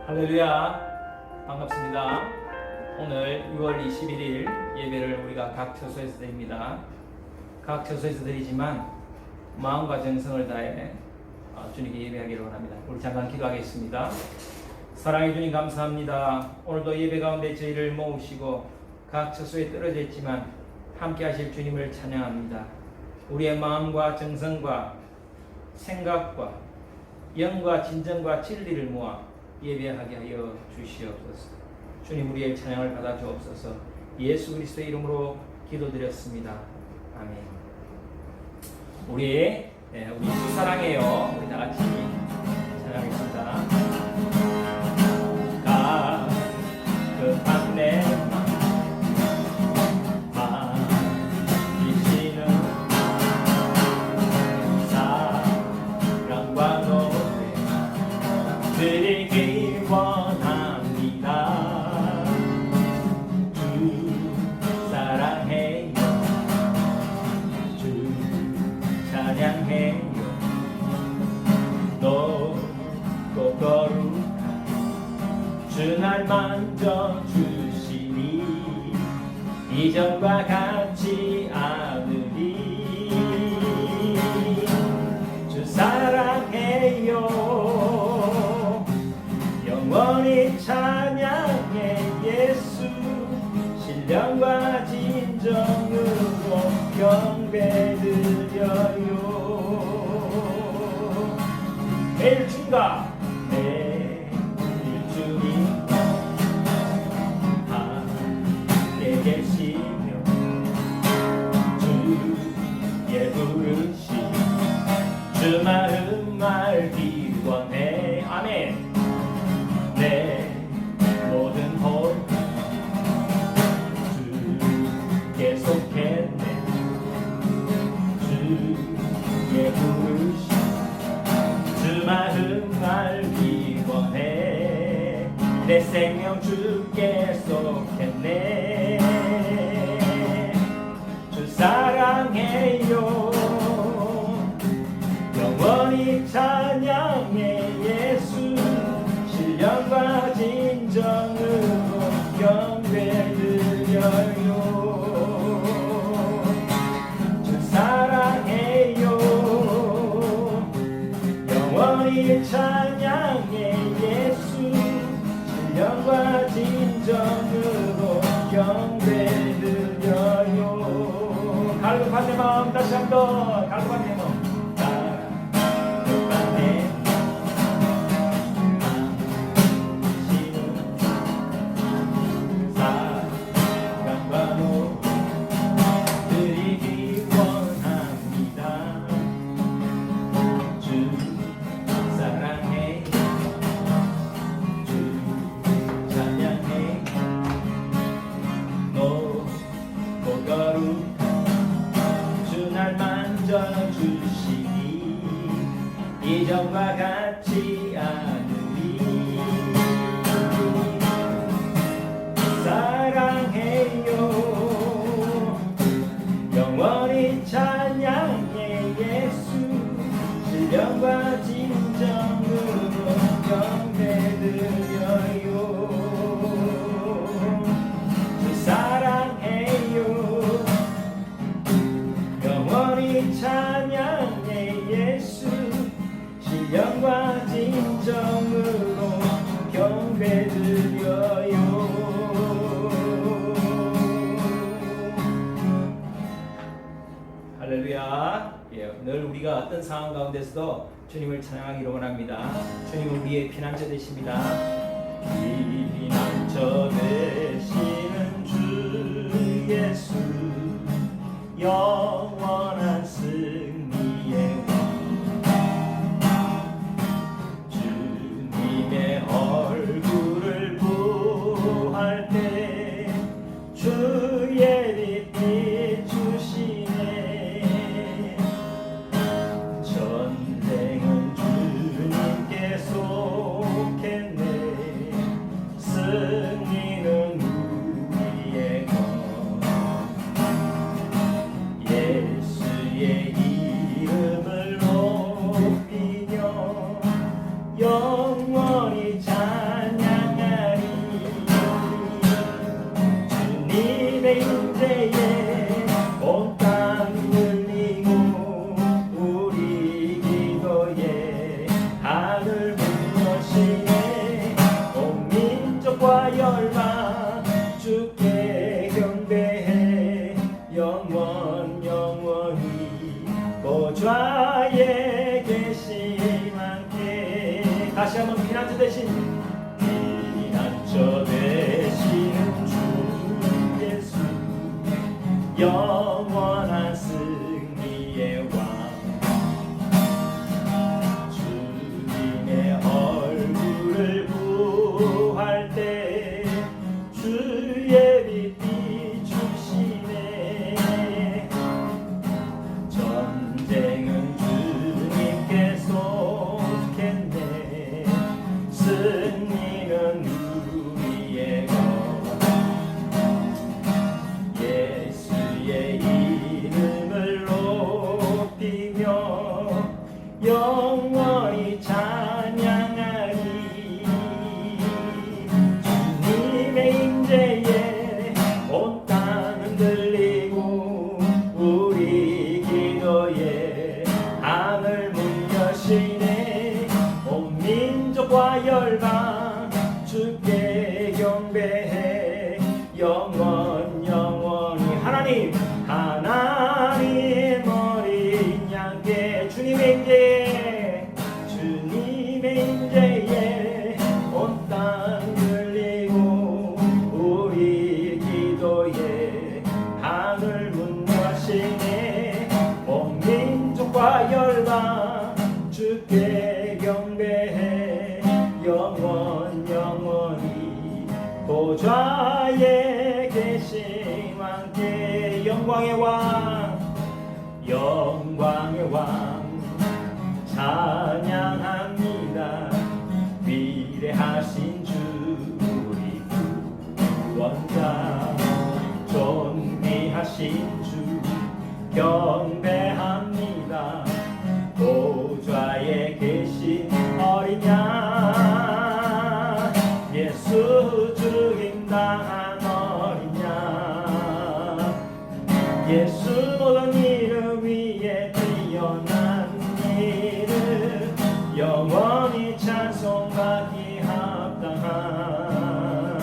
할렐루야, 반갑습니다. 오늘 6월 21일 예배를 우리가 각 처소에서 드립니다. 각 처소에서 드리지만 마음과 정성을 다해 주님께 예배하기를 원합니다. 우리 잠깐 기도하겠습니다. 사랑해 주님 감사합니다. 오늘도 예배 가운데 저희를 모으시고 각 처소에 떨어져 있지만 함께 하실 주님을 찬양합니다. 우리의 마음과 정성과 생각과 영과 진정과 진리를 모아 예배하게 하여 주시옵소서. 주님, 우리의 찬양을 받아 주옵소서. 예수 그리스도의 이름으로 기도드렸습니다. 아멘. 우리 주 사랑해요. 우리 다 같이 찬양하겠습니다. 가급한 내 마음 이시는 사랑과 노래 드리기 원합니다. 주 사랑해요. 주 찬양해요. 높고 거룩한 주 날 만져주시니 이전과 같지 않으리. 주 사랑해요. 영원히 찬양해 예수. 신령과 진정으로 경배드려요. 매일 주님과 매일 주님과 함께 계시며 주의 부르심 주 마음 알기 원해. 아멘. 내 모든 혼 주께 속했네. 주의 부르심 주 마음 알기 원해. 내 생명 주께 속했네. 주 사랑해요. 영원히 찬양해 예수. 신령과 진정으로 경배드려요. 주 사랑해요. 영원히 찬양해 예수. 신령과 진정으로 경배드려요. 갈급한 내 마음 다시 한번 갈급한 내 마음. 주시니 이전과 같지 않으리. 사랑해요. 영원히 찬양해 예수. 신령과 진정으로 경배드려요. 주 사랑해요. 영원히 찬양해 예수. 신령과 진정으로 경배드려요. 할렐루야. 늘 우리가 어떤 상황 가운데서도 주님을 찬양하기를 원합니다. 주님은 우리의 피난처 되십니다. 피난처 되시는 주 예수. 영원한 승리의 왕. 주님의 얼굴을 보할 때 주의 빛 비추시네. 전쟁은 주님께 속했네. 승리는 우리의 것. 예수의 이름을 높이며 영원히 찬양. 다시 한번 피난처 대신 피난처 되시는 주 예수 영원한 승리의 왕 주님의 얼굴을 구할 때 주의 빛 비추시네 전쟁은 주님께 속했네 승리는 우리의 것 예수의 이름을 높이며 영원히 찬양하리 주님의 임재에 온 땅은 들리고 우리 기도에 하늘 문 여시네 온 민족과 열방 주께 경배해 영원히 하나님 어린 양께 주님의 임재에 온 땅 들리고 우리 기도에 하늘 문 여시네 온 민족과 열방 주께 경배해 영원히 보좌에 계신 왕께 영광의 왕 찬양합니다 위대하신 주 우리 구원자 존귀하신 주 경배합니다 보좌에 계신 어린 양 예수 주임 당한 어린 양 예수 모든 이름 위에 뛰어난 이름 영원히 찬송받기 합당한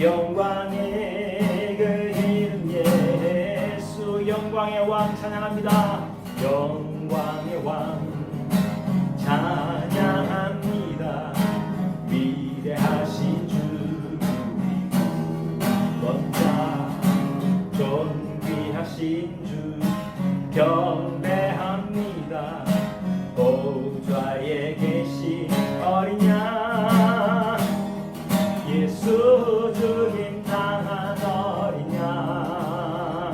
영광의 그 이름 예수 영광의 왕 찬양합니다 영광의 왕 찬양합니다 위대하신 주 구원자 존귀하신 주 경배합니다 보좌에 계신 어린 양 예수 주님 당한 어린 양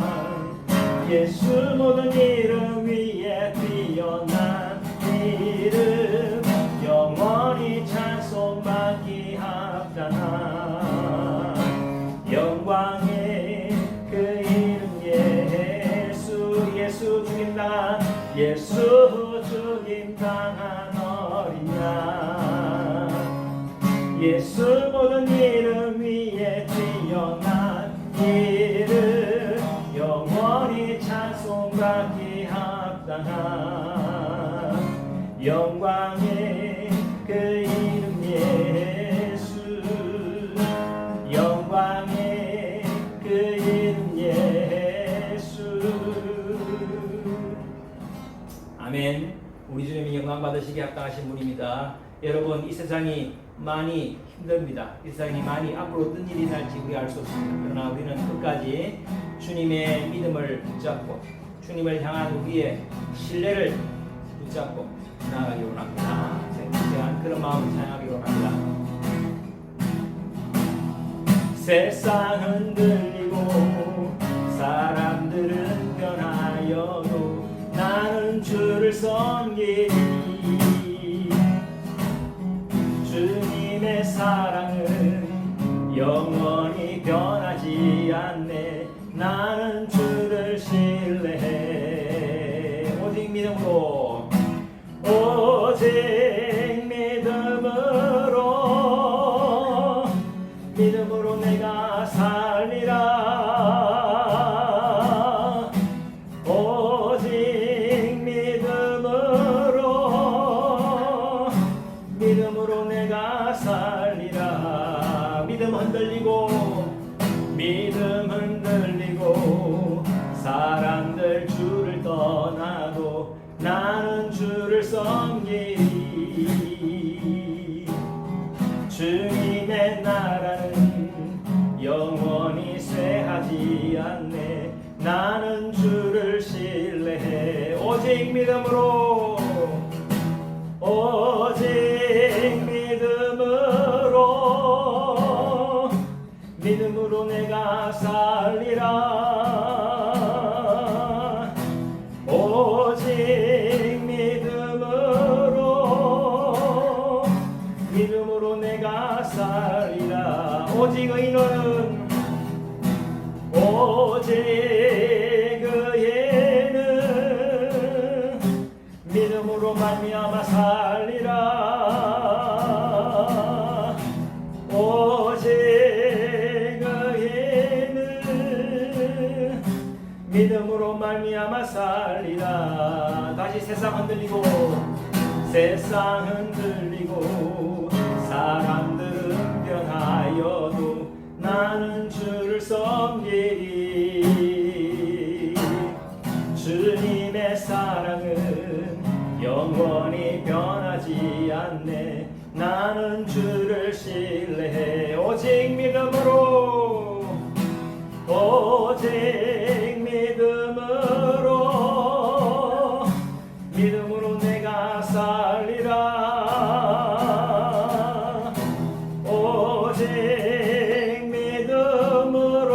예수 모든 이름 위에 뛰어난 이름 영원히 찬송받기 합당한 영광의 그 이름 예수 주님 당한 예수 주님 당한 어린 양 예수 모든 이름 위에 뛰어난 이름 영원히 찬송받기 합당한 영광의 그 이름 예수 영광의 그 이름 예수 아멘. 우리 주님이 영광 받으시기 합당하신 분입니다. 여러분 이 세상이 많이 힘듭니다. 이 세상이 많이 앞으로 어떤 일이 날지 우리 알 수 없습니다. 그러나 우리는 끝까지 주님의 믿음을 붙잡고 주님을 향한 우리의 신뢰를 붙잡고 나아가기 원합니다. 생생한 그런 마음을 찬양하기 원합니다. 세상 흔들리고 사람들은 변하여도 나는 주를 섬기리 주님의 사랑은 영원히 변하지 않네 나는 주를 신뢰해 오직 믿음으로 믿음으로 내가 살리라 오직 믿음으로 내가 살리라 믿음 흔들리고 사람들 주를 떠나도 나는 주를 섬기리 오직 믿음으로 오직 믿음으로 믿음으로 내가 살리라 오직 믿음으로 내가 살리라 오직 의인은 오직 의인은 믿음으로 말미암아 살리라 오직 의인은 믿음으로 말미암아 살리라 다시 세상 흔들리고 사람들은 변하여도 나는 주를 섬기리 주님의 사랑은 영원히 변하지 않네 나는 주를 신뢰해 오직 믿음으로 믿음으로 내가 살리라 오직 믿음으로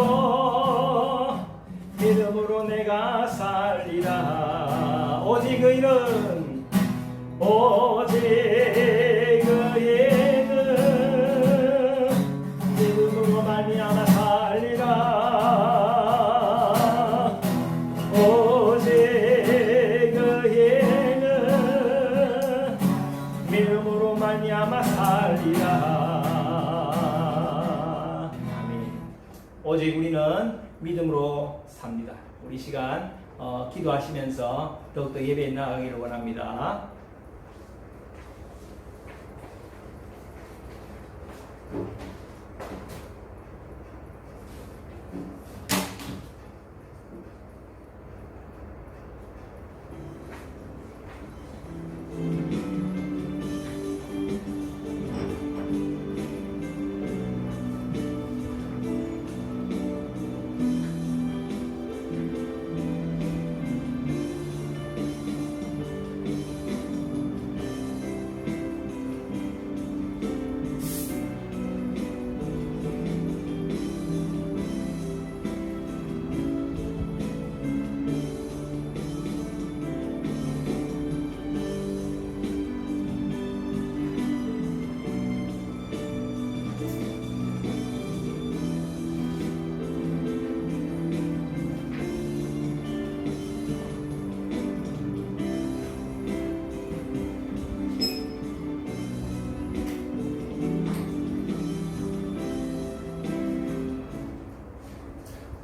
내가 살리라 오직 의인은 믿음으로 말미암아 살리라 오직 의인은 믿음으로 말미암아 살리라 아멘. 오직 우리는 믿음으로 삽니다. 우리 시간 기도하시면서 더욱더 예배에 나아가기를 원합니다.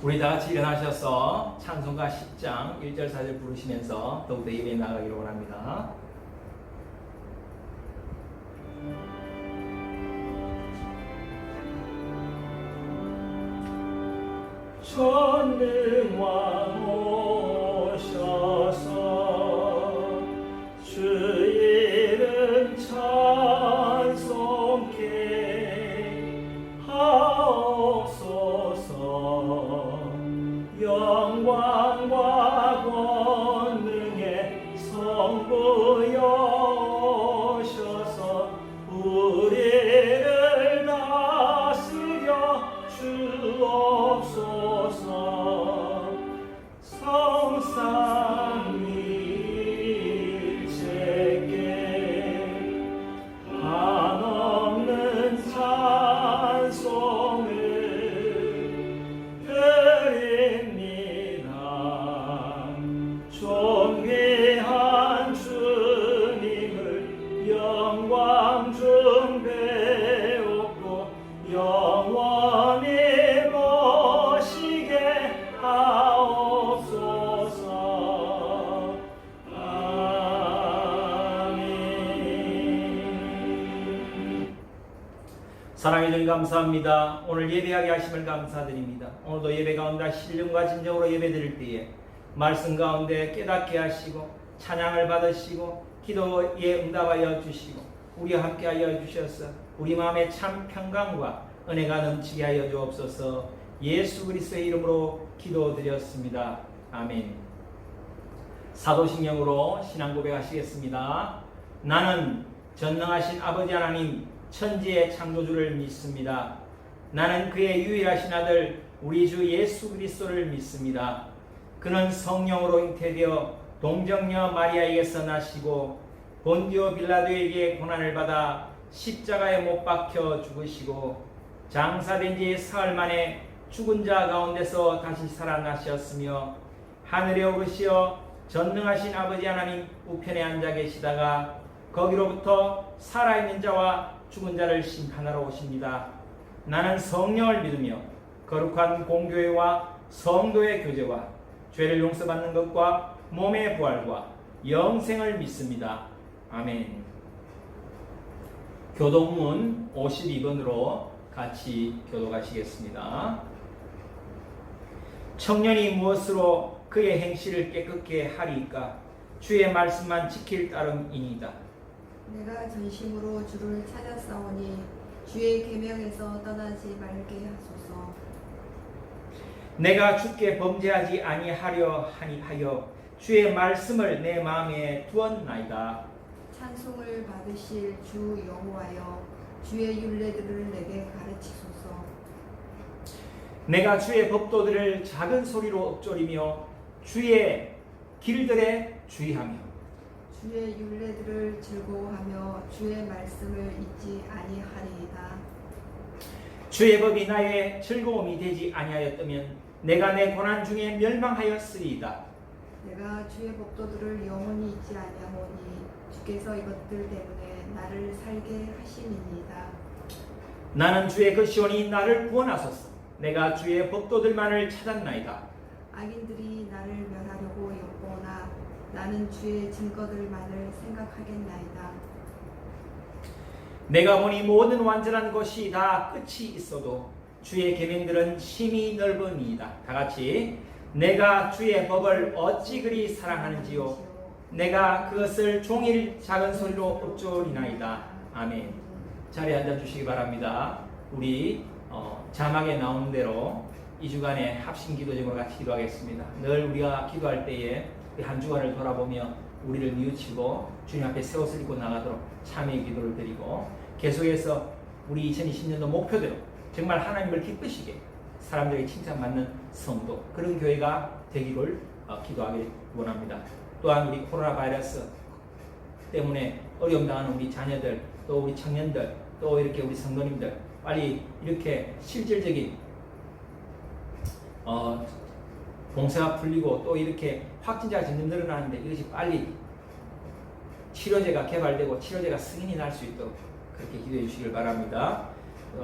우리 다 같이 일어나셔서 찬송가 10장 1절 4절 부르시면서 더욱더 예배에 나가기를 원합니다. 전능왕 오셔서 주 이름 찬송케 하옵소서 영광과 권능의 성부여 오셔서 우리를 다스려 주옵소서 성삼일체께 한없는 찬송을 드립니다. 존귀한 주님을 영광 중 배우고 영원히 모시게 하옵소서. 아멘. 사랑해 주님 감사합니다. 오늘 예배하게 하심을 감사드립니다. 오늘도 예배 가운데 신령과 진정으로 예배 드릴 때에 말씀 가운데 깨닫게 하시고 찬양을 받으시고 기도에 응답하여 주시고 우리와 함께하여 주셔서 우리 마음에 참 평강과 은혜가 넘치게 하여 주옵소서. 예수 그리스도의 이름으로 기도드렸습니다. 아멘. 사도신경으로 신앙 고백하시겠습니다. 나는 전능하신 아버지 하나님 천지의 창조주를 믿습니다. 나는 그의 유일하신 아들 우리 주 예수 그리스도를 믿습니다. 그는 성령으로 잉태되어 동정녀 마리아에게서 나시고 본디오 빌라도에게 고난을 받아 십자가에 못 박혀 죽으시고 장사된 지 사흘 만에 죽은 자 가운데서 다시 살아나셨으며 하늘에 오르시어 전능하신 아버지 하나님 우편에 앉아 계시다가 거기로부터 살아있는 자와 죽은 자를 심판하러 오십니다. 나는 성령을 믿으며 거룩한 공교회와 성도의 교제와 죄를 용서받는 것과 몸의 부활과 영생을 믿습니다. 아멘. 교동문 52번으로 같이 교독하시겠습니다. 청년이 무엇으로 그의 행실을 깨끗게 하리이까? 주의 말씀만 지킬 따름이니이다. 내가 전심으로 주를 찾았사오니 주의 계명에서 떠나지 말게 하소서. 내가 주께 범죄하지 아니하려 하여 주의 말씀을 내 마음에 두었나이다. 찬송을 받으실 주 여호와여, 주의 율례들을 내게 가르치소서. 내가 주의 법도들을 작은 소리로 읊조리며 주의 길들에 주의하며 주의 율례들을 즐거워하며 주의 말씀을 잊지 아니하리이다. 주의 법이 나의 즐거움이 되지 아니하였다면 내가 내 고난 중에 멸망하였으리이다. 내가 주의 법도들을 영원히 잊지 아니하오니 주께서 이것들 때문에 나를 살게 하심이니이다. 나는 주의 그 시온이 나를 구원하소서. 내가 주의 법도들만을 찾았나이다. 악인들이 나를 멸하려고 엿보나 나는 주의 증거들만을 생각하겠나이다. 내가 보니 모든 완전한 것이 다 끝이 있어도 주의 계명들은 심히 넓으니이다. 다 같이 내가 주의 법을 어찌 그리 사랑하는지요. 내가 그것을 종일 작은 소리로 읊조리나이다. 아멘. 자리에 앉아주시기 바랍니다. 우리 자막에 나오는 대로 이 주간에 합심 기도 제목으로 같이 기도하겠습니다. 늘 우리가 기도할 때에 한 주간을 돌아보며 우리를 뉘우치고 주님 앞에 새 옷을 입고 나가도록 참회의 기도를 드리고 계속해서 우리 2020년도 목표대로 정말 하나님을 기쁘시게 사람들에게 칭찬받는 성도, 그런 교회가 되기를 기도하길 원합니다. 또한 우리 코로나 바이러스 때문에 어려움 당하는 우리 자녀들, 또 우리 청년들, 또 이렇게 우리 성도님들 빨리 이렇게 실질적인 봉쇄가 풀리고 또 이렇게 확진자가 점점 늘어나는데 이것이 빨리 치료제가 개발되고 치료제가 승인이 날 수 있도록 그렇게 기도해 주시길 바랍니다.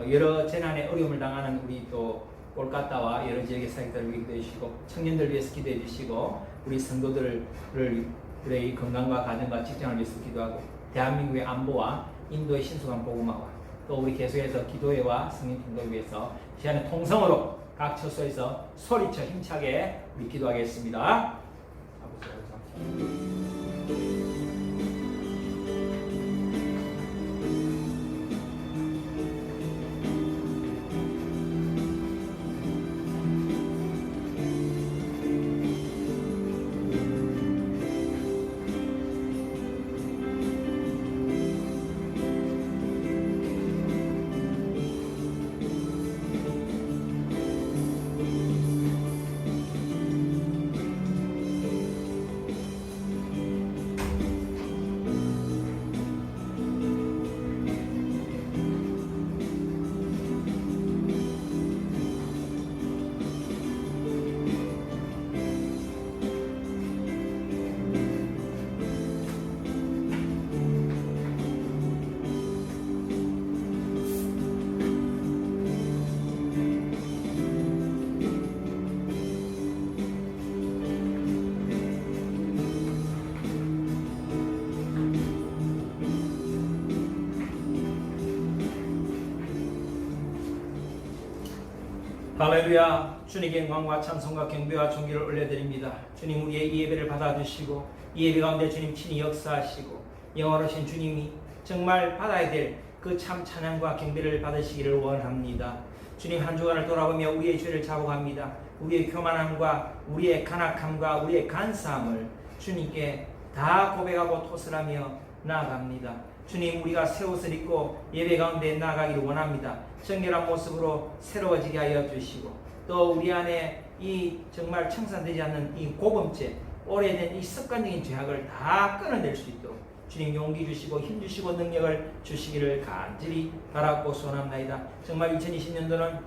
여러 재난에 어려움을 당하는 우리 또 꼴까따와 여러 지역의 사역자를 위해 기도해 주시고 청년들 위해서 기도해 주시고 우리 성도들의 건강과 가정과 직장을 위해서 기도하고 대한민국의 안보와 인도의 신속한 복음화와 또 우리 계속해서 기도회와 성인 통독을 위해서 시간의 통성으로 각 처소에서 소리쳐 힘차게 우리 기도하겠습니다. 할렐루야. 주님께 영광과 찬송과 경배와 존귀를 올려드립니다. 주님, 우리의 이 예배를 받아주시고 이 예배 가운데 주님 친히 역사하시고 영원하신 주님이 정말 받아야 될 그 참 찬양과 경배를 받으시기를 원합니다. 주님, 한 주간을 돌아보며 우리의 죄를 자복합니다. 우리의 교만함과 우리의 간악함과 우리의 간사함을 주님께 다 고백하고 토설하며 나아갑니다. 주님, 우리가 새 옷을 입고 예배 가운데 나아가기를 원합니다. 정결한 모습으로 새로워지게 하여 주시고, 또 우리 안에 이 정말 청산되지 않는 이 고범죄, 오래된 이 습관적인 죄악을 다 끊어낼 수 있도록 주님 용기 주시고 힘 주시고 능력을 주시기를 간절히 바라고 소원합니다. 정말 2020년도는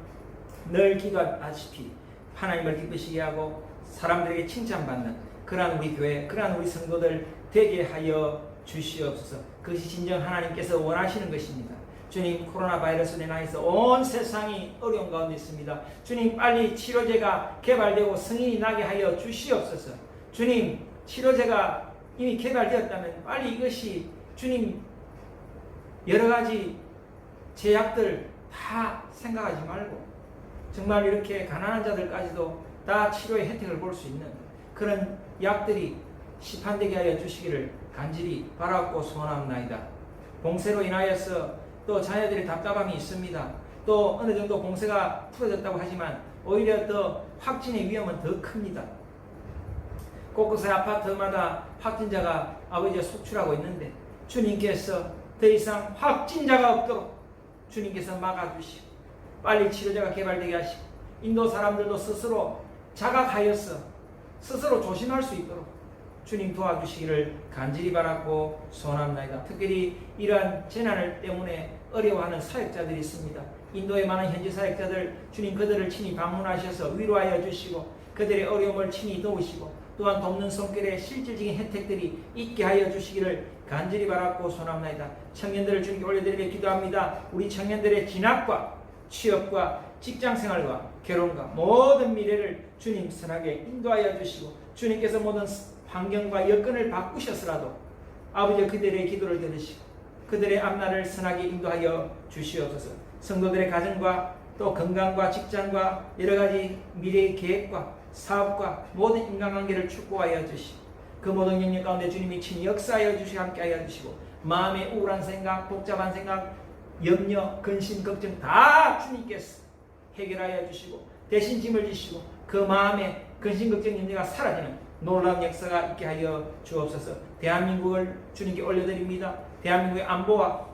늘 기도하다시피 하나님을 기쁘시게 하고 사람들에게 칭찬받는 그러한 우리 교회, 그러한 우리 성도들 되게 하여 주시옵소서. 그것이 진정 하나님께서 원하시는 것입니다. 주님, 코로나 바이러스로 인해서 온 세상이 어려운 가운데 있습니다. 주님, 빨리 치료제가 개발되고 승인이 나게 하여 주시옵소서. 주님, 치료제가 이미 개발되었다면 빨리 이것이 주님 여러 가지 제약들 다 생각하지 말고 정말 이렇게 가난한 자들까지도 다 치료의 혜택을 볼 수 있는 그런 약들이 시판되게 하여 주시기를 간절히 바라고 소원합니다. 공세로 인하여서 또 자녀들의 답답함이 있습니다. 또 어느 정도 공세가 풀어졌다고 하지만 오히려 더 확진의 위험은 더 큽니다. 곳곳의 아파트마다 확진자가 아버지가 속출하고 있는데 주님께서 더 이상 확진자가 없도록 주님께서 막아주시고 빨리 치료제가 개발되게 하시고 인도 사람들도 스스로 자각하여서 스스로 조심할 수 있도록 주님 도와주시기를 간절히 바라고 소원합니다. 특별히 이러한 재난을 때문에 어려워하는 사역자들이 있습니다. 인도의 많은 현지 사역자들 주님 그들을 친히 방문하셔서 위로하여 주시고 그들의 어려움을 친히 도우시고 또한 돕는 손길에 실질적인 혜택들이 있게 하여 주시기를 간절히 바라고 소원합니다. 청년들을 주님께 올려드리며 기도합니다. 우리 청년들의 진학과 취업과 직장생활과 결혼과 모든 미래를 주님 선하게 인도하여 주시고 주님께서 모든 환경과 여건을 바꾸셨으라도 아버지 그들의 기도를 들으시고 그들의 앞날을 선하게 인도하여 주시옵소서. 성도들의 가정과 또 건강과 직장과 여러 가지 미래의 계획과 사업과 모든 인간관계를 축복하여 주시고 그 모든 영역 가운데 주님이 친히 역사하여 주시고 함께하여 주시고 마음의 우울한 생각, 복잡한 생각, 염려, 근심, 걱정 다 주님께서 해결하여 주시고 대신 짐을 지시고 그 마음에 근심, 걱정, 염려가 사라지는 놀라운 역사가 있게 하여 주옵소서. 대한민국을 주님께 올려드립니다. 대한민국의 안보와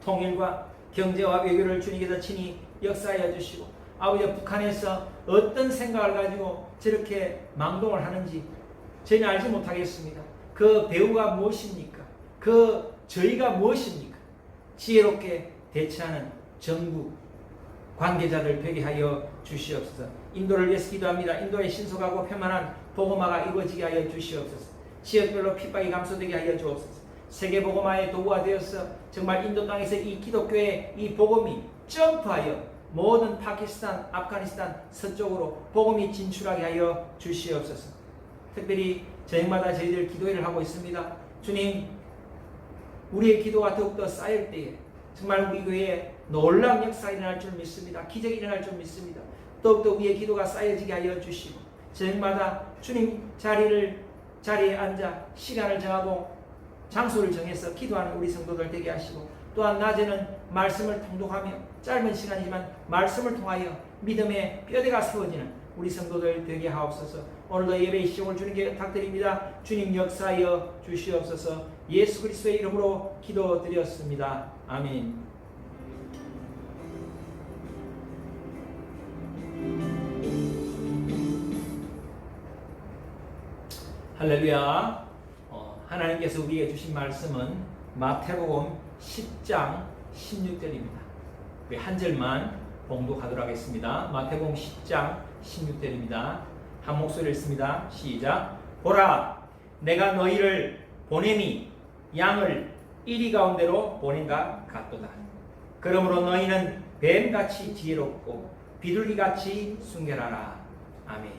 통일과 경제와 외교를 주님께서 친히 역사하여 주시고 아버지 북한에서 어떤 생각을 가지고 저렇게 망동을 하는지 전혀 알지 못하겠습니다. 그 배후가 무엇입니까? 그 저희가 무엇입니까? 지혜롭게 대처하는 정부 관계자들 되게 하여 주시옵소서. 인도를 위해서 기도합니다. 인도의 신속하고 편안한 복음화가 이루어지게 하여 주시옵소서. 지역별로 핍박이 감소되게 하여 주옵소서. 세계 복음화의 도구가 되어서 정말 인도 땅에서 이 기독교의 이 복음이 점프하여 모든 파키스탄, 아프가니스탄 서쪽으로 복음이 진출하게 하여 주시옵소서. 특별히 저녁마다 저희들 기도회를 하고 있습니다. 주님, 우리의 기도가 더욱더 쌓일 때에 정말 우리 교회에 놀라운 역사가 일어날 줄 믿습니다. 기적이 일어날 줄 믿습니다. 더욱더 우리의 기도가 쌓여지게 하여 주시고 저녁마다 주님 자리에 앉아 시간을 정하고 장소를 정해서 기도하는 우리 성도들 되게 하시고 또한 낮에는 말씀을 통독하며 짧은 시간이지만 말씀을 통하여 믿음의 뼈대가 세워지는 우리 성도들 되게 하옵소서. 오늘도 예배의 시종을 주님께 부탁드립니다. 주님 역사하여 주시옵소서. 예수 그리스도의 이름으로 기도드렸습니다. 아멘. 할렐루야. 하나님께서 우리에게 주신 말씀은 마태복음 10장 16절입니다. 우리 한 절만 봉독하도록 하겠습니다. 마태복음 10장 16절입니다. 한 목소리를 읽습니다. 시작. 보라, 내가 너희를 보냄이 양을 이리 가운데로 보낸가 같도다. 그러므로 너희는 뱀같이 지혜롭고 비둘기같이 순결하라. 아멘.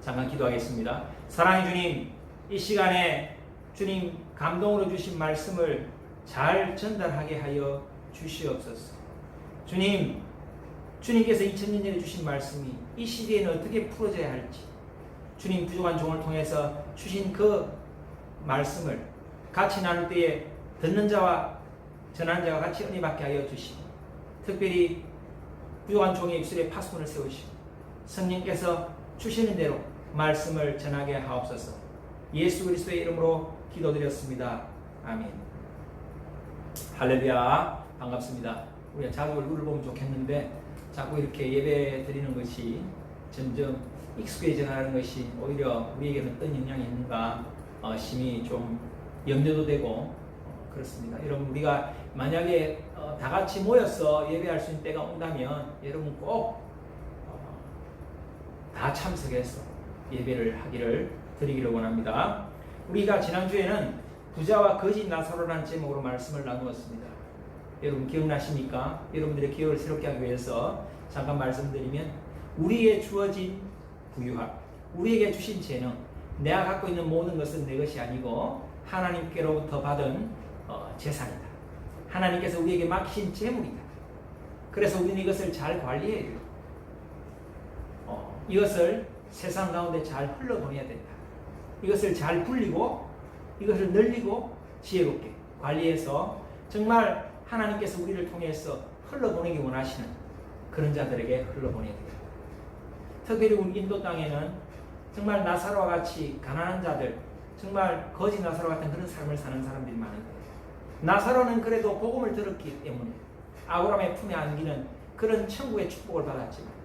잠깐 기도하겠습니다. 사랑의 주님, 이 시간에 주님 감동으로 주신 말씀을 잘 전달하게 하여 주시옵소서. 주님께서 2000년 전에 주신 말씀이 이 시대에는 어떻게 풀어져야 할지 주님 부족한 종을 통해서 주신 그 말씀을 같이 나눌 때에 듣는 자와 전하는 자가 같이 은혜 받게 하여 주시고 특별히 부족한 종의 입술에 파수꾼을 세우시고 성령께서 주시는 대로 말씀을 전하게 하옵소서. 예수 그리스도의 이름으로 기도드렸습니다. 아멘. 할렐루야. 반갑습니다. 우리가 자주 얼굴을 보면 좋겠는데 자꾸 이렇게 예배 드리는 것이 점점 익숙해져 가는 것이 오히려 우리에게는 어떤 영향이 있는가 심히 좀 염려도 되고 그렇습니다. 여러분 우리가 만약에 다 같이 모여서 예배할 수 있는 때가 온다면 여러분 꼭 다 참석해서 예배를 하기를 드리기를 원합니다. 우리가 지난주에는 부자와 거짓 나사로라는 제목으로 말씀을 나누었습니다. 여러분 기억나십니까? 여러분들의 기억을 새롭게 하기 위해서 잠깐 말씀드리면 우리에게 주어진 부유함, 우리에게 주신 재능, 내가 갖고 있는 모든 것은 내 것이 아니고 하나님께로부터 받은 재산이다. 하나님께서 우리에게 맡기신 재물이다. 그래서 우리는 이것을 잘 관리해야 돼요. 이것을 세상 가운데 잘 흘러보내야 된다. 이것을 잘 굴리고 이것을 늘리고 지혜롭게 관리해서 정말 하나님께서 우리를 통해서 흘러보내기 원하시는 그런 자들에게 흘러보내야 됩니다. 특별히 우리 인도 땅에는 정말 나사로와 같이 가난한 자들, 정말 거짓 나사로 같은 그런 삶을 사는 사람들이 많은데 나사로는 그래도 복음을 들었기 때문에 아브라함의 품에 안기는 그런 천국의 축복을 받았지만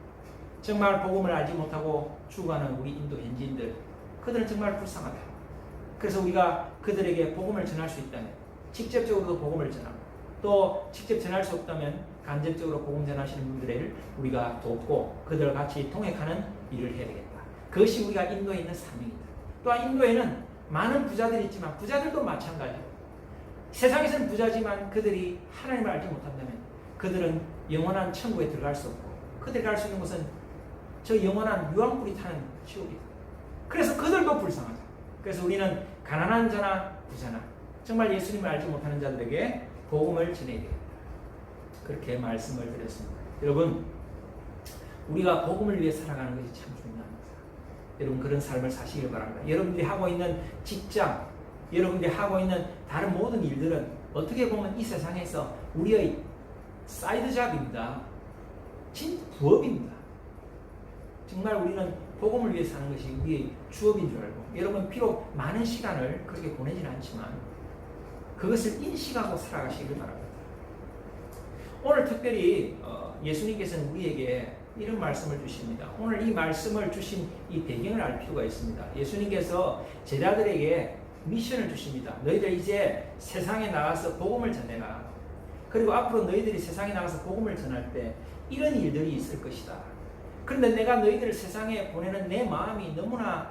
정말 복음을 알지 못하고 죽어가는 우리 인도 현지인들, 그들은 정말 불쌍하다. 그래서 우리가 그들에게 복음을 전할 수 있다면 직접적으로도 복음을 전하고 또 직접 전할 수 없다면 간접적으로 복음 전하시는 분들을 우리가 돕고 그들과 같이 통역하는 일을 해야 되겠다. 그것이 우리가 인도에 있는 사명이다. 또한 인도에는 많은 부자들이 있지만 부자들도 마찬가지로 세상에서는 부자지만 그들이 하나님을 알지 못한다면 그들은 영원한 천국에 들어갈 수 없고 그들이 갈 수 있는 곳은 저 영원한 유황불이 타는 지옥이다. 그래서 그들도 불쌍하다. 그래서 우리는 가난한 자나 부자나 정말 예수님을 알지 못하는 자들에게 복음을 전해야 되겠다. 그렇게 말씀을 드렸습니다. 여러분 우리가 복음을 위해 살아가는 것이 참 중요합니다. 여러분 그런 삶을 사시길 바랍니다. 여러분들이 하고 있는 직장, 여러분들이 하고 있는 다른 모든 일들은 어떻게 보면 이 세상에서 우리의 사이드 잡입니다. 진 부업입니다. 정말 우리는 복음을 위해 사는 것이 우리의 주업인 줄 알고 여러분 비록 많은 시간을 그렇게 보내지는 않지만 그것을 인식하고 살아가시길 바랍니다. 오늘 특별히 예수님께서는 우리에게 이런 말씀을 주십니다. 오늘 이 말씀을 주신 이 배경을 알 필요가 있습니다. 예수님께서 제자들에게 미션을 주십니다. 너희들 이제 세상에 나가서 복음을 전해라. 그리고 앞으로 너희들이 세상에 나가서 복음을 전할 때 이런 일들이 있을 것이다. 그런데 내가 너희들을 세상에 보내는 내 마음이 너무나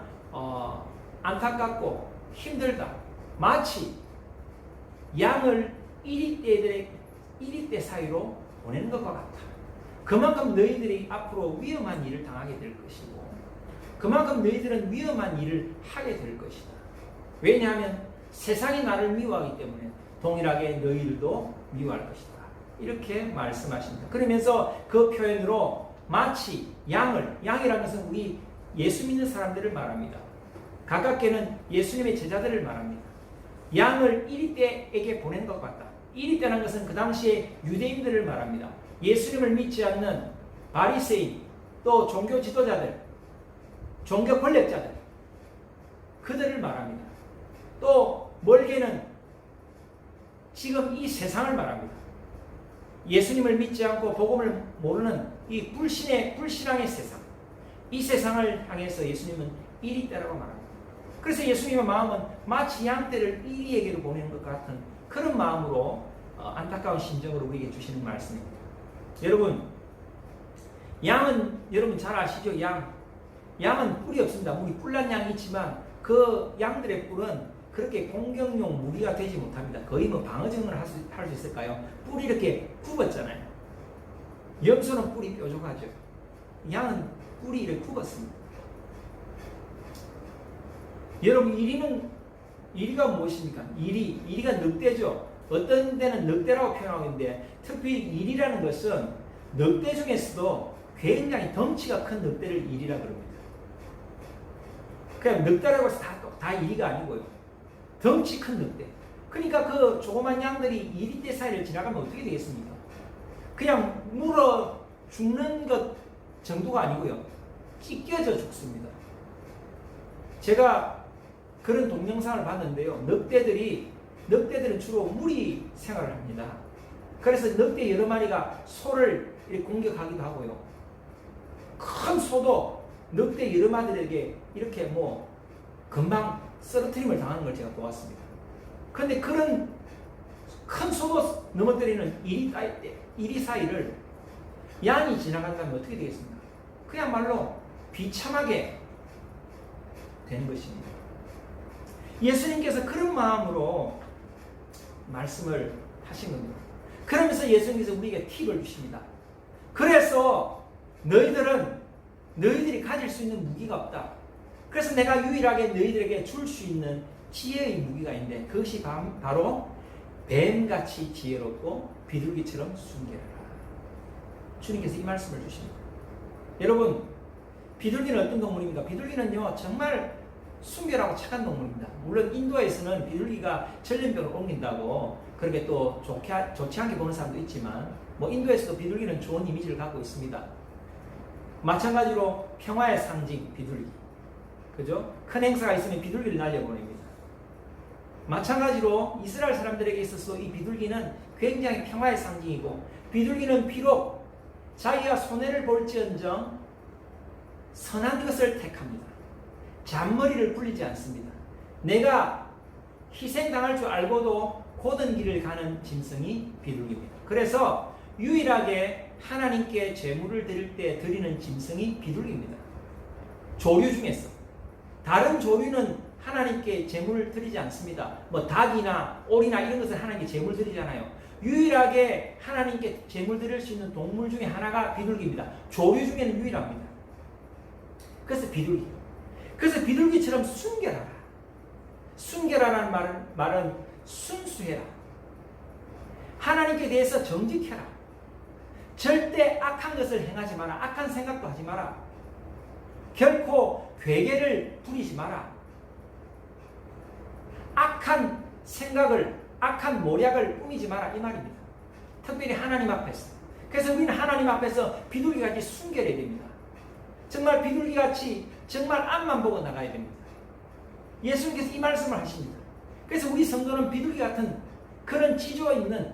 안타깝고 힘들다. 마치 양을 1위 때 사이로 보내는 것과 같다. 그만큼 너희들이 앞으로 위험한 일을 당하게 될 것이고 그만큼 너희들은 위험한 일을 하게 될 것이다. 왜냐하면 세상이 나를 미워하기 때문에 동일하게 너희들도 미워할 것이다. 이렇게 말씀하십니다. 그러면서 그 표현으로 마치 양이라는 것은 우리 예수 믿는 사람들을 말합니다. 가깝게는 예수님의 제자들을 말합니다. 양을 1위 때에게 보내는 것 같다. 1위 때라는 것은 그 당시에 유대인들을 말합니다. 예수님을 믿지 않는 바리새인, 또 종교 지도자들, 종교 권력자들, 그들을 말합니다. 또 멀게는 지금 이 세상을 말합니다. 예수님을 믿지 않고 복음을 모르는 이 불신앙의 세상, 이 세상을 향해서 예수님은 1위 때라고 말합니다. 그래서 예수님의 마음은 마치 양떼를 1위에게로 보내는 것 같은 그런 마음으로 안타까운 심정으로 우리에게 주시는 말씀입니다. 여러분, 양은 여러분 잘 아시죠? 양은 뿔이 없습니다. 우리 뿔난 양이 있지만 그 양들의 뿔은 그렇게 공격용 무기가 되지 못합니다. 거의 뭐 방어정을 할 수 있을까요? 뿔이 이렇게 굽었잖아요. 염소는 뿔이 뾰족하죠. 양은 뿔이 이렇게 굽었습니다. 여러분, 이리가 무엇입니까? 이리가 늑대죠. 어떤 데는 늑대라고 표현하고 있는데 특히 이리라는 것은 늑대 중에서도 굉장히 덩치가 큰 늑대를 이리라 그럽니다. 그냥 늑대라고 해서 다 이리가 아니고요. 덩치 큰 늑대. 그러니까 그 조그만 양들이 이리대 사이를 지나가면 어떻게 되겠습니까? 그냥 물어 죽는 것 정도가 아니고요. 찢겨져 죽습니다. 제가 그런 동영상을 봤는데요. 늑대들은 주로 무리 생활을 합니다. 그래서 늑대 여러 마리가 소를 이렇게 공격하기도 하고요. 큰 소도 늑대 여러 마리에게 이렇게 뭐 금방 쓰러트림을 당하는 걸 제가 보았습니다. 그런데 그런 큰 소도 넘어뜨리는 이리 사이를 양이 지나간다면 어떻게 되겠습니까? 그야말로 비참하게 되는 것입니다. 예수님께서 그런 마음으로 말씀을 하신 겁니다. 그러면서 예수님께서 우리에게 팁을 주십니다. 그래서 너희들이 가질 수 있는 무기가 없다. 그래서 내가 유일하게 너희들에게 줄 수 있는 지혜의 무기가 있는데 그것이 바로 뱀같이 지혜롭고 비둘기처럼 순결하라. 주님께서 이 말씀을 주십니다. 여러분, 비둘기는 어떤 동물입니까? 비둘기는요 정말 순결하고 착한 동물입니다. 물론 인도에서는 비둘기가 전염병을 옮긴다고 그렇게 또 좋지 않게 보는 사람도 있지만 뭐 인도에서도 비둘기는 좋은 이미지를 갖고 있습니다. 마찬가지로 평화의 상징 비둘기, 그죠? 큰 행사가 있으면 비둘기를 날려보냅니다. 마찬가지로 이스라엘 사람들에게 있어서 이 비둘기는 굉장히 평화의 상징이고, 비둘기는 비록 자기가 손해를 볼지언정 선한 것을 택합니다. 잔머리를 굴리지 않습니다. 내가 희생당할 줄 알고도 고든 길을 가는 짐승이 비둘기입니다. 그래서 유일하게 하나님께 제물을 드릴 때 드리는 짐승이 비둘기입니다. 조류 중에서. 다른 조류는 하나님께 제물을 드리지 않습니다. 뭐 닭이나 오리나 이런 것은 하나님께 제물 드리잖아요. 유일하게 하나님께 제물 드릴 수 있는 동물 중에 하나가 비둘기입니다. 조류 중에는 유일합니다. 그래서 비둘기. 그래서 비둘기처럼 순결하라. 순결하라는 말은 순수해라. 하나님께 대해서 정직해라. 절대 악한 것을 행하지 마라. 악한 생각도 하지 마라. 결코 괴계를 부리지 마라. 악한 생각을, 악한 모략을 꾸미지 마라. 이 말입니다. 특별히 하나님 앞에서. 그래서 우리는 하나님 앞에서 비둘기같이 순결해야 됩니다. 정말 비둘기같이 정말 앞만 보고 나가야 됩니다. 예수님께서 이 말씀을 하십니다. 그래서 우리 성도는 비둘기 같은 그런 지조 있는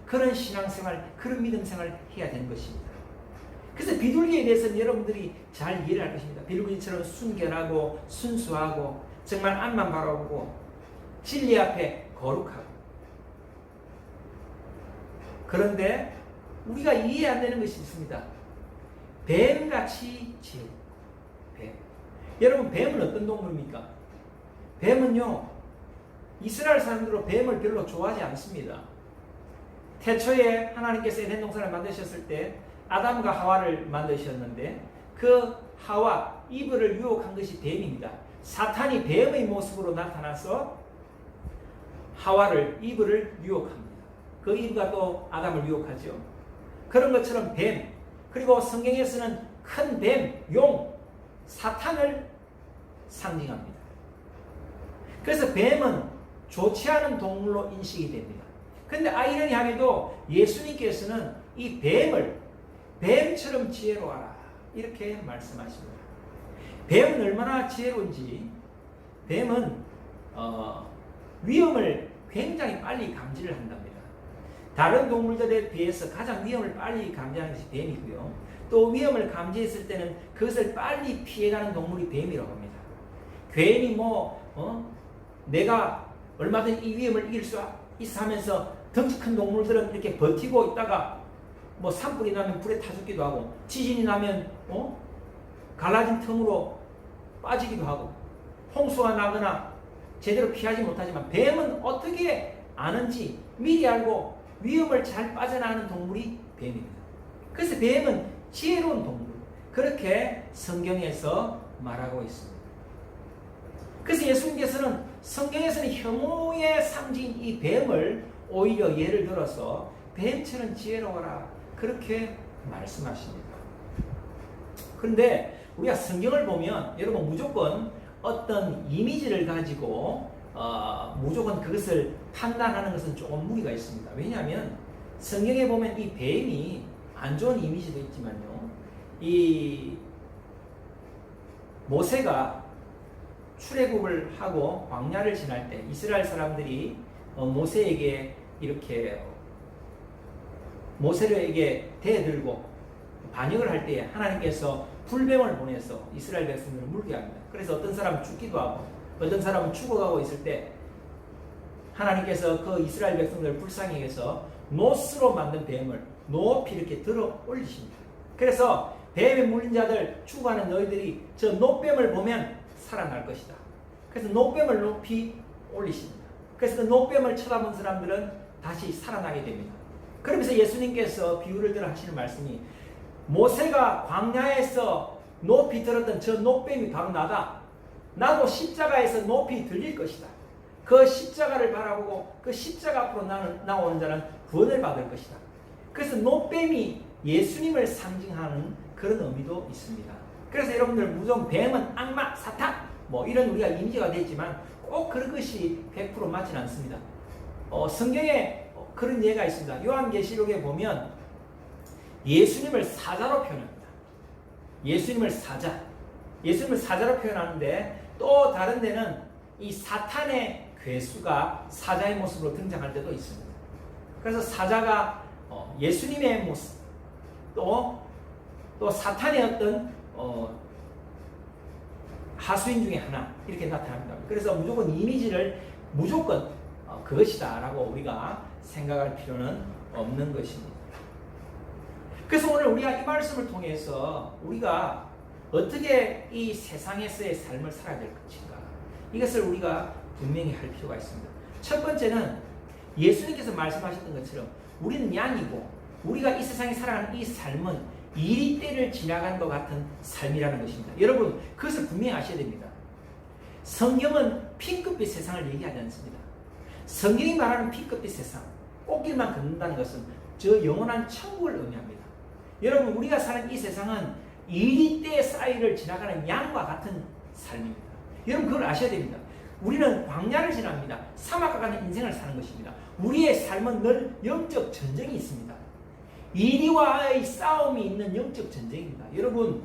그런 신앙생활, 그런 믿음생활을 해야 되는 것입니다. 그래서 비둘기에 대해서는 여러분들이 잘 이해를 할 것입니다. 비둘기처럼 순결하고 순수하고 정말 앞만 바라보고 진리 앞에 거룩하고. 그런데 우리가 이해 안 되는 것이 있습니다. 뱀같이 지혜롭고. 뱀. 여러분, 뱀은 어떤 동물입니까? 뱀은요, 이스라엘 사람들은 뱀을 별로 좋아하지 않습니다. 태초에 하나님께서 에덴 동산을 만드셨을 때 아담과 하와를 만드셨는데 그 하와, 이브를 유혹한 것이 뱀입니다. 사탄이 뱀의 모습으로 나타나서 하와를, 이브를 유혹합니다. 그 이브가 또 아담을 유혹하죠. 그런 것처럼 뱀, 그리고 성경에서는 큰 뱀, 용, 사탄을 상징합니다. 그래서 뱀은 좋지 않은 동물로 인식이 됩니다. 그런데 아이러니하게도 예수님께서는 이 뱀을 뱀처럼 지혜로워라 이렇게 말씀하십니다. 뱀은 얼마나 지혜로운지, 뱀은 위험을 굉장히 빨리 감지를 한답니다. 다른 동물들에 비해서 가장 위험을 빨리 감지하는 것이 뱀이고요. 또 위험을 감지했을 때는 그것을 빨리 피해가는 동물이 뱀이라고 합니다. 괜히 내가 얼마든지 이 위험을 이길 수 있어 하면서 덩치 큰 동물들은 이렇게 버티고 있다가 뭐 산불이 나면 불에 타 죽기도 하고, 지진이 나면 갈라진 틈으로 빠지기도 하고, 홍수가 나거나 제대로 피하지 못하지만 뱀은 어떻게 아는지 미리 알고 위험을 잘 빠져나가는 동물이 뱀입니다. 그래서 뱀은 지혜로운 동물, 그렇게 성경에서 말하고 있습니다. 그래서 예수님께서는 성경에서는 혐오의 상징 이 뱀을 오히려 예를 들어서 뱀처럼 지혜로워라 그렇게 말씀하십니다. 그런데 우리가 성경을 보면 여러분 무조건 어떤 이미지를 가지고 무조건 그것을 판단하는 것은 조금 무리가 있습니다. 왜냐하면 성경에 보면 이 뱀이 안 좋은 이미지도 있지만요, 이 모세가 출애굽을 하고 광야를 지날 때 이스라엘 사람들이 모세에게 이렇게 모세에게 대들고 반역을 할 때에 하나님께서 불뱀을 보내서 이스라엘 백성들을 물게 합니다. 그래서 어떤 사람은 죽기도 하고 어떤 사람은 죽어가고 있을 때 하나님께서 그 이스라엘 백성들을 불쌍히 해서 노스로 만든 뱀을 높이 이렇게 들어 올리십니다. 그래서 뱀에 물린 자들 죽어가는 너희들이 저 노뱀을 보면 살아날 것이다. 그래서 노뱀을 높이 올리십니다. 그래서 그 노뱀을 쳐다본 사람들은 다시 살아나게 됩니다. 그러면서 예수님께서 비유를 들어 하시는 말씀이 모세가 광야에서 높이 들었던 저 노뱀이 바로 나다. 나도 십자가에서 높이 들릴 것이다. 그 십자가를 바라보고 그 십자가 앞으로 나오는 자는 구원을 받을 것이다. 그래서 노뱀이 예수님을 상징하는 그런 의미도 있습니다. 그래서 여러분들 무조건 뱀은 악마, 사탄 뭐 이런 우리가 이미지가 되지만 꼭 그런 것이 100% 맞지는 않습니다. 성경에 그런 예가 있습니다. 요한계시록에 보면 예수님을 사자로 표현합니다. 예수님을 사자로 표현하는데 또 다른 데는 이 사탄의 괴수가 사자의 모습으로 등장할 때도 있습니다. 그래서 사자가 예수님의 모습 또 사탄의 어떤 하수인 중에 하나 이렇게 나타납니다. 그래서 무조건 이미지를 무조건 그것이다 라고 우리가 생각할 필요는 없는 것입니다. 그래서 오늘 우리가 이 말씀을 통해서 우리가 어떻게 이 세상에서의 삶을 살아야 될 것인가 이것을 우리가 분명히 할 필요가 있습니다. 첫 번째는 예수님께서 말씀하셨던 것처럼 우리는 양이고 우리가 이 세상에 살아가는 이 삶은 이리 때를 지나가는 것 같은 삶이라는 것입니다. 여러분 그것을 분명히 아셔야 됩니다. 성경은 핑크빛 세상을 얘기하지 않습니다. 성경이 말하는 핑크빛 세상 꽃길만 걷는다는 것은 저 영원한 천국을 의미합니다. 여러분 우리가 사는 이 세상은 이리 때 사이를 지나가는 양과 같은 삶입니다. 여러분 그걸 아셔야 됩니다. 우리는 광야를 지납니다. 사막과 같은 인생을 사는 것입니다. 우리의 삶은 늘 영적 전쟁이 있습니다. 이리와의 싸움이 있는 영적 전쟁입니다. 여러분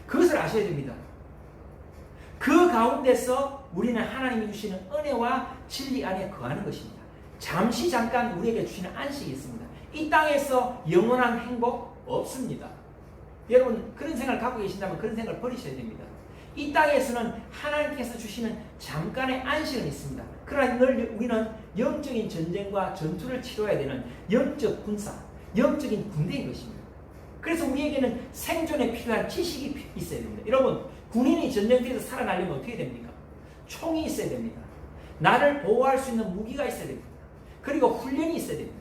그것을 아셔야 됩니다. 그 가운데서 우리는 하나님이 주시는 은혜와 진리 안에 거하는 것입니다. 잠시 잠깐 우리에게 주시는 안식이 있습니다. 이 땅에서 영원한 행복 없습니다. 여러분 그런 생각을 갖고 계신다면 그런 생각을 버리셔야 됩니다. 이 땅에서는 하나님께서 주시는 잠깐의 안식은 있습니다. 그러나 늘 우리는 영적인 전쟁과 전투를 치러야 되는 영적 군사, 영적인 군대인 것입니다. 그래서 우리에게는 생존에 필요한 지식이 있어야 됩니다. 여러분 군인이 전쟁터에서 살아나려면 어떻게 됩니까? 총이 있어야 됩니다. 나를 보호할 수 있는 무기가 있어야 됩니다. 그리고 훈련이 있어야 됩니다.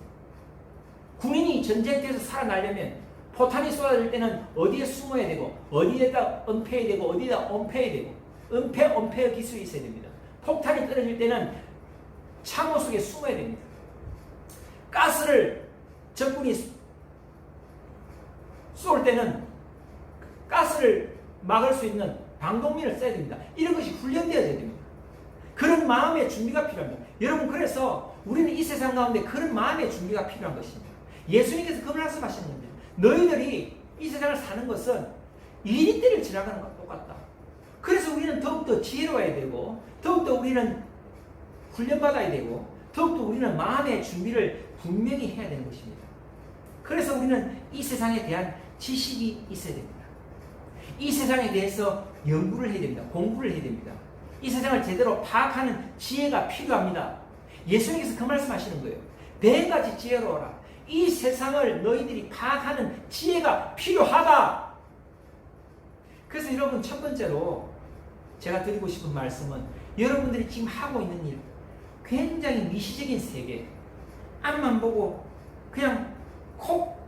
군인이 전쟁터에서 살아나려면 포탄이 쏟아질 때는 어디에 숨어야 되고 어디에다 은폐해야 되고 어디에다 엄폐해야 되고 엄폐 기술이 있어야 됩니다. 폭탄이 떨어질 때는 참호 속에 숨어야 됩니다. 가스를 적군이 쏠 때는 가스를 막을 수 있는 방독면을 써야 됩니다. 이런 것이 훈련되어야 됩니다. 그런 마음의 준비가 필요합니다. 여러분 그래서 우리는 이 세상 가운데 그런 마음의 준비가 필요한 것입니다. 예수님께서 그 말씀하시는 겁니다. 너희들이 이 세상을 사는 것은 이리 때를 지나가는 것과 똑같다. 그래서 우리는 더욱더 지혜로워야 되고 더욱더 우리는 훈련받아야 되고 더욱더 우리는 마음의 준비를 분명히 해야 되는 것입니다. 그래서 우리는 이 세상에 대한 지식이 있어야 됩니다. 이 세상에 대해서 연구를 해야 됩니다. 공부를 해야 됩니다. 이 세상을 제대로 파악하는 지혜가 필요합니다. 예수님께서 그 말씀하시는 거예요. 뱀같이 지혜로워라. 이 세상을 너희들이 파악하는 지혜가 필요하다. 그래서 여러분 첫 번째로 제가 드리고 싶은 말씀은 여러분들이 지금 하고 있는 일 굉장히 미시적인 세계 앞만 보고 그냥 콕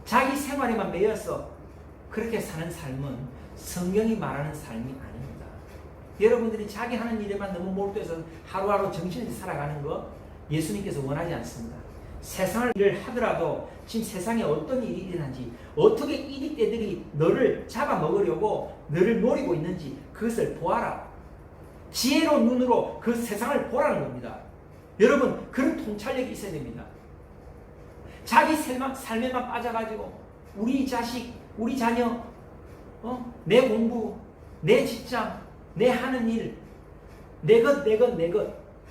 자기 생활에만 매여서 그렇게 사는 삶은 성경이 말하는 삶이 아닙니다. 여러분들이 자기 하는 일에만 너무 몰두해서 하루하루 정신없이 살아가는 거 예수님께서 원하지 않습니다. 세상을 일을 하더라도 지금 세상에 어떤 일이 일어난지 어떻게 이리 때들이 너를 잡아먹으려고 너를 노리고 있는지 그것을 보아라. 지혜로운 눈으로 그 세상을 보라는 겁니다. 여러분 그런 통찰력이 있어야 됩니다. 자기 삶에만 빠져가지고 우리 자식, 우리 자녀, 내 공부 내 직장, 내 하는 일, 내 것,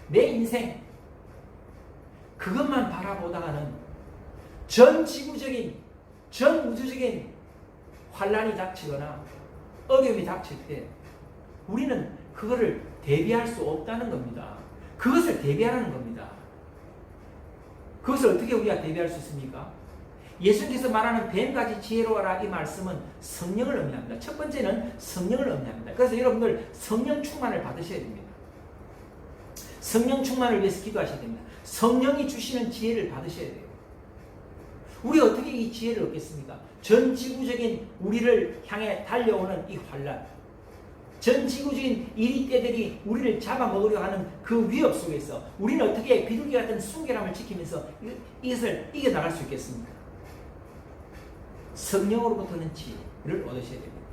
내 인생, 그것만 바라보다가는 전 지구적인, 전 우주적인 환란이 닥치거나 어려움이 닥칠 때 우리는 그거를 대비할 수 없다는 겁니다. 그것을 대비하라는 겁니다. 그것을 어떻게 우리가 대비할 수 있습니까? 예수님께서 말하는 뱀같이 지혜로워라 이 말씀은 성령을 의미합니다. 첫 번째는 성령을 의미합니다. 그래서 여러분들 성령 충만을 받으셔야 됩니다. 성령 충만을 위해서 기도하셔야 됩니다. 성령이 주시는 지혜를 받으셔야 돼요. 우리 어떻게 이 지혜를 얻겠습니까? 전 지구적인 우리를 향해 달려오는 이 환란, 전 지구적인 이리떼들이 우리를 잡아먹으려 하는 그 위협 속에서 우리는 어떻게 비둘기 같은 순결함을 지키면서 이것을 이겨나갈 수 있겠습니까? 성령으로부터는 지혜를 얻으셔야 됩니다.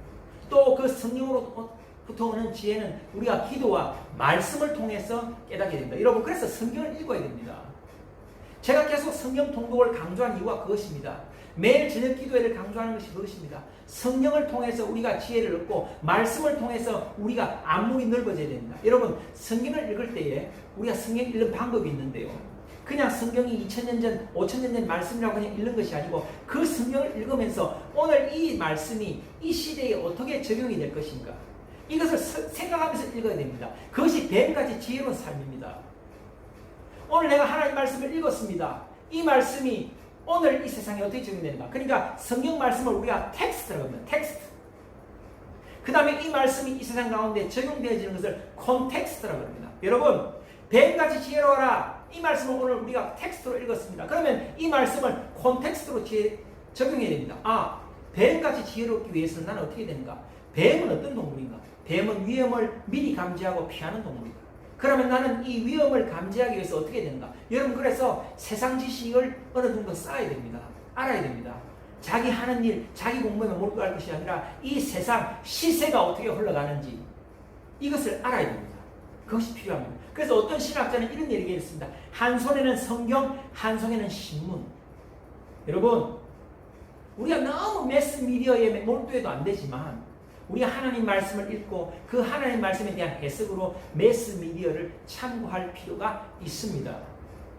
또 그 성령으로부터 오는 지혜는 우리가 기도와 말씀을 통해서 깨닫게 됩니다. 여러분, 그래서 성경을 읽어야 됩니다. 제가 계속 성령 통독을 강조한 이유가 그것입니다. 매일 저녁 기도회를 강조하는 것이 그것입니다. 성령을 통해서 우리가 지혜를 얻고 말씀을 통해서 우리가 안목이 넓어져야 됩니다. 여러분, 성경을 읽을 때에 우리가 성경 읽는 방법이 있는데요. 그냥 성경이 2000년 전, 5000년 전 말씀이라고 그냥 읽는 것이 아니고 그 성경을 읽으면서 오늘 이 말씀이 이 시대에 어떻게 적용이 될 것인가, 이것을 생각하면서 읽어야 됩니다. 그것이 뱀같이 지혜로운 삶입니다. 오늘 내가 하나님 말씀을 읽었습니다. 이 말씀이 오늘 이 세상에 어떻게 적용되는가. 그러니까 성경 말씀을 우리가 텍스트라고 합니다. 텍스트. 그 다음에 이 말씀이 이 세상 가운데 적용되어지는 것을 콘텍스트라고 합니다. 여러분, 뱀같이 지혜로워라 이 말씀을 오늘 우리가 텍스트로 읽었습니다. 그러면 이 말씀을 콘텍스트로 적용해야 됩니다. 아, 뱀같이 지혜롭기 위해서는 나는 어떻게 되는가? 뱀은 어떤 동물인가? 뱀은 위험을 미리 감지하고 피하는 동물이다. 그러면 나는 이 위험을 감지하기 위해서 어떻게 되는가? 여러분, 그래서 세상 지식을 어느 정도 쌓아야 됩니다. 알아야 됩니다. 자기 하는 일, 자기 공부에만 몰두할 것이 아니라 이 세상 시세가 어떻게 흘러가는지 이것을 알아야 됩니다. 그것이 필요합니다. 그래서 어떤 신학자는 이런 얘기를 했습니다. 한 손에는 성경, 한 손에는 신문. 여러분, 우리가 너무 매스미디어에 몰두해도 안 되지만 우리가 하나님 말씀을 읽고 그 하나님 말씀에 대한 해석으로 매스미디어를 참고할 필요가 있습니다.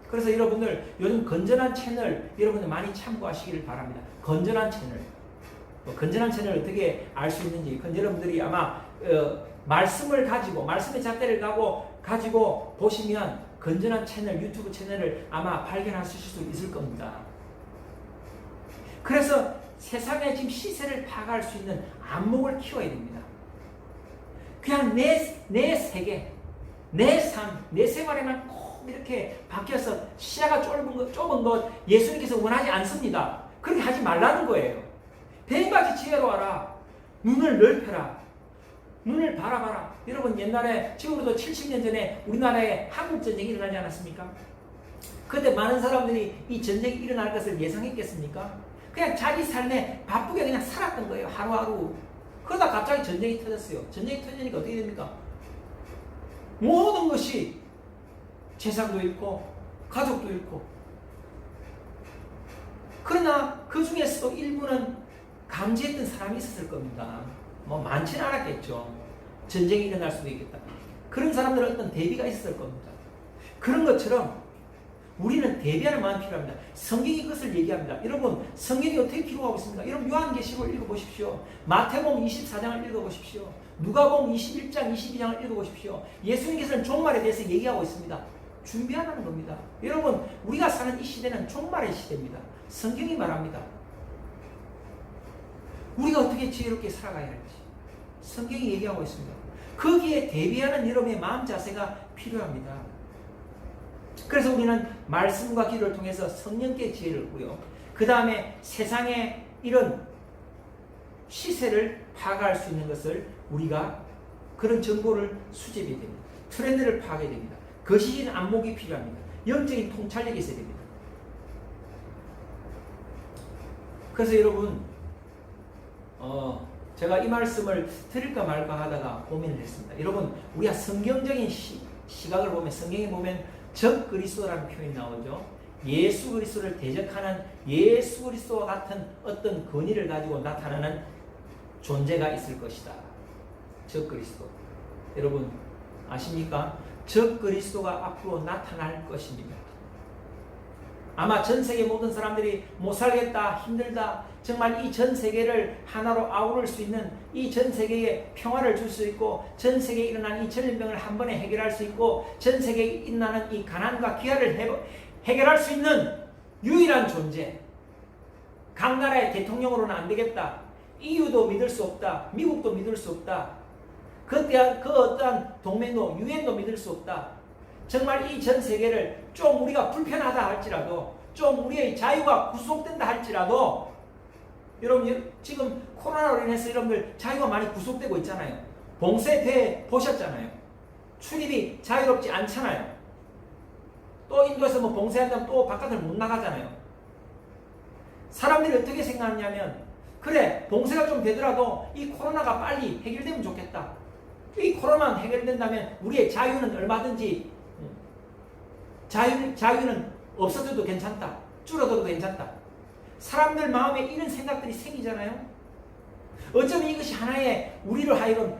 그래서 여러분들 요즘 건전한 채널 여러분들 많이 참고하시기를 바랍니다. 건전한 채널. 건전한 채널 어떻게 알 수 있는지 여러분들이 아마 말씀을 가지고 말씀의 잣대를 가지고 보시면 건전한 채널, 유튜브 채널을 아마 발견하실 수 있을 겁니다. 그래서 세상의 지금 시세를 파악할 수 있는 안목을 키워야 됩니다. 그냥 내 세계, 내 삶, 내 생활에만 꼭 이렇게 박혀서 시야가 좁은 것 예수님께서 원하지 않습니다. 그렇게 하지 말라는 거예요. 뱀같이 지혜로워라. 눈을 넓혀라. 눈을 바라봐라. 여러분, 옛날에 지금으로도 70년 전에 우리나라에 한국전쟁이 일어나지 않았습니까? 그때 많은 사람들이 이 전쟁이 일어날 것을 예상했겠습니까? 그냥 자기 삶에 바쁘게 그냥 살았던 거예요. 하루하루. 그러다 갑자기 전쟁이 터졌어요. 전쟁이 터지니까 어떻게 됩니까? 모든 것이 재산도 잃고 가족도 잃고. 그러나 그 중에서도 일부는 감지했던 사람이 있었을 겁니다. 뭐 많지는 않았겠죠. 전쟁이 일어날 수도 있겠다. 그런 사람들은 어떤 대비가 있었을 겁니다. 그런 것처럼 우리는 대비하는 마음이 필요합니다. 성경이 그것을 얘기합니다. 여러분, 성경이 어떻게 기록하고 있습니까? 여러분, 요한계시록을 읽어보십시오. 마태복음 24장을 읽어보십시오. 누가복음 21장, 22장을 읽어보십시오. 예수님께서는 종말에 대해서 얘기하고 있습니다. 준비하라는 겁니다. 여러분, 우리가 사는 이 시대는 종말의 시대입니다. 성경이 말합니다. 우리가 어떻게 지혜롭게 살아가야 할지 성경이 얘기하고 있습니다. 거기에 대비하는 여러분의 마음 자세가 필요합니다. 그래서 우리는 말씀과 기도를 통해서 성령께 지혜를 얻고요. 그 다음에 세상의 이런 시세를 파악할 수 있는 것을 우리가 그런 정보를 수집해야 됩니다. 트렌드를 파악해야 됩니다. 거시적인 안목이 필요합니다. 영적인 통찰력이 있어야 됩니다. 그래서 여러분, 제가 이 말씀을 드릴까 말까 하다가 고민을 했습니다. 여러분, 우리가 성경적인 시각을 보면 성경에 보면 적 그리스도라는 표현이 나오죠. 예수 그리스도를 대적하는 예수 그리스도와 같은 어떤 권위를 가지고 나타나는 존재가 있을 것이다. 적그리스도. 여러분 아십니까? 적그리스도가 앞으로 나타날 것입니다. 아마 전 세계 모든 사람들이 못 살겠다, 힘들다, 정말 이 전 세계를 하나로 아우를 수 있는, 이 전 세계에 평화를 줄 수 있고, 전 세계에 일어난 이 전염병을 한 번에 해결할 수 있고, 전 세계에 일어나는 이 가난과 기아를 해결할 수 있는 유일한 존재. 각 나라의 대통령으로는 안 되겠다. EU도 믿을 수 없다. 미국도 믿을 수 없다. 그 어떠한 동맹도, 유엔도 믿을 수 없다. 정말 이 전 세계를 좀 우리가 불편하다 할지라도, 좀 우리의 자유가 구속된다 할지라도, 여러분 지금 코로나로 인해서 여러분들 자유가 많이 구속되고 있잖아요. 봉쇄돼 보셨잖아요. 출입이 자유롭지 않잖아요. 또 인도에서 뭐 봉쇄한다면 또 바깥을 못 나가잖아요. 사람들이 어떻게 생각하냐면, 그래 봉쇄가 좀 되더라도 이 코로나가 빨리 해결되면 좋겠다. 이 코로나만 해결된다면 우리의 자유는 얼마든지, 자유는 없어져도 괜찮다. 줄어들어도 괜찮다. 사람들 마음에 이런 생각들이 생기잖아요. 어쩌면 이것이 하나의 우리를 하여금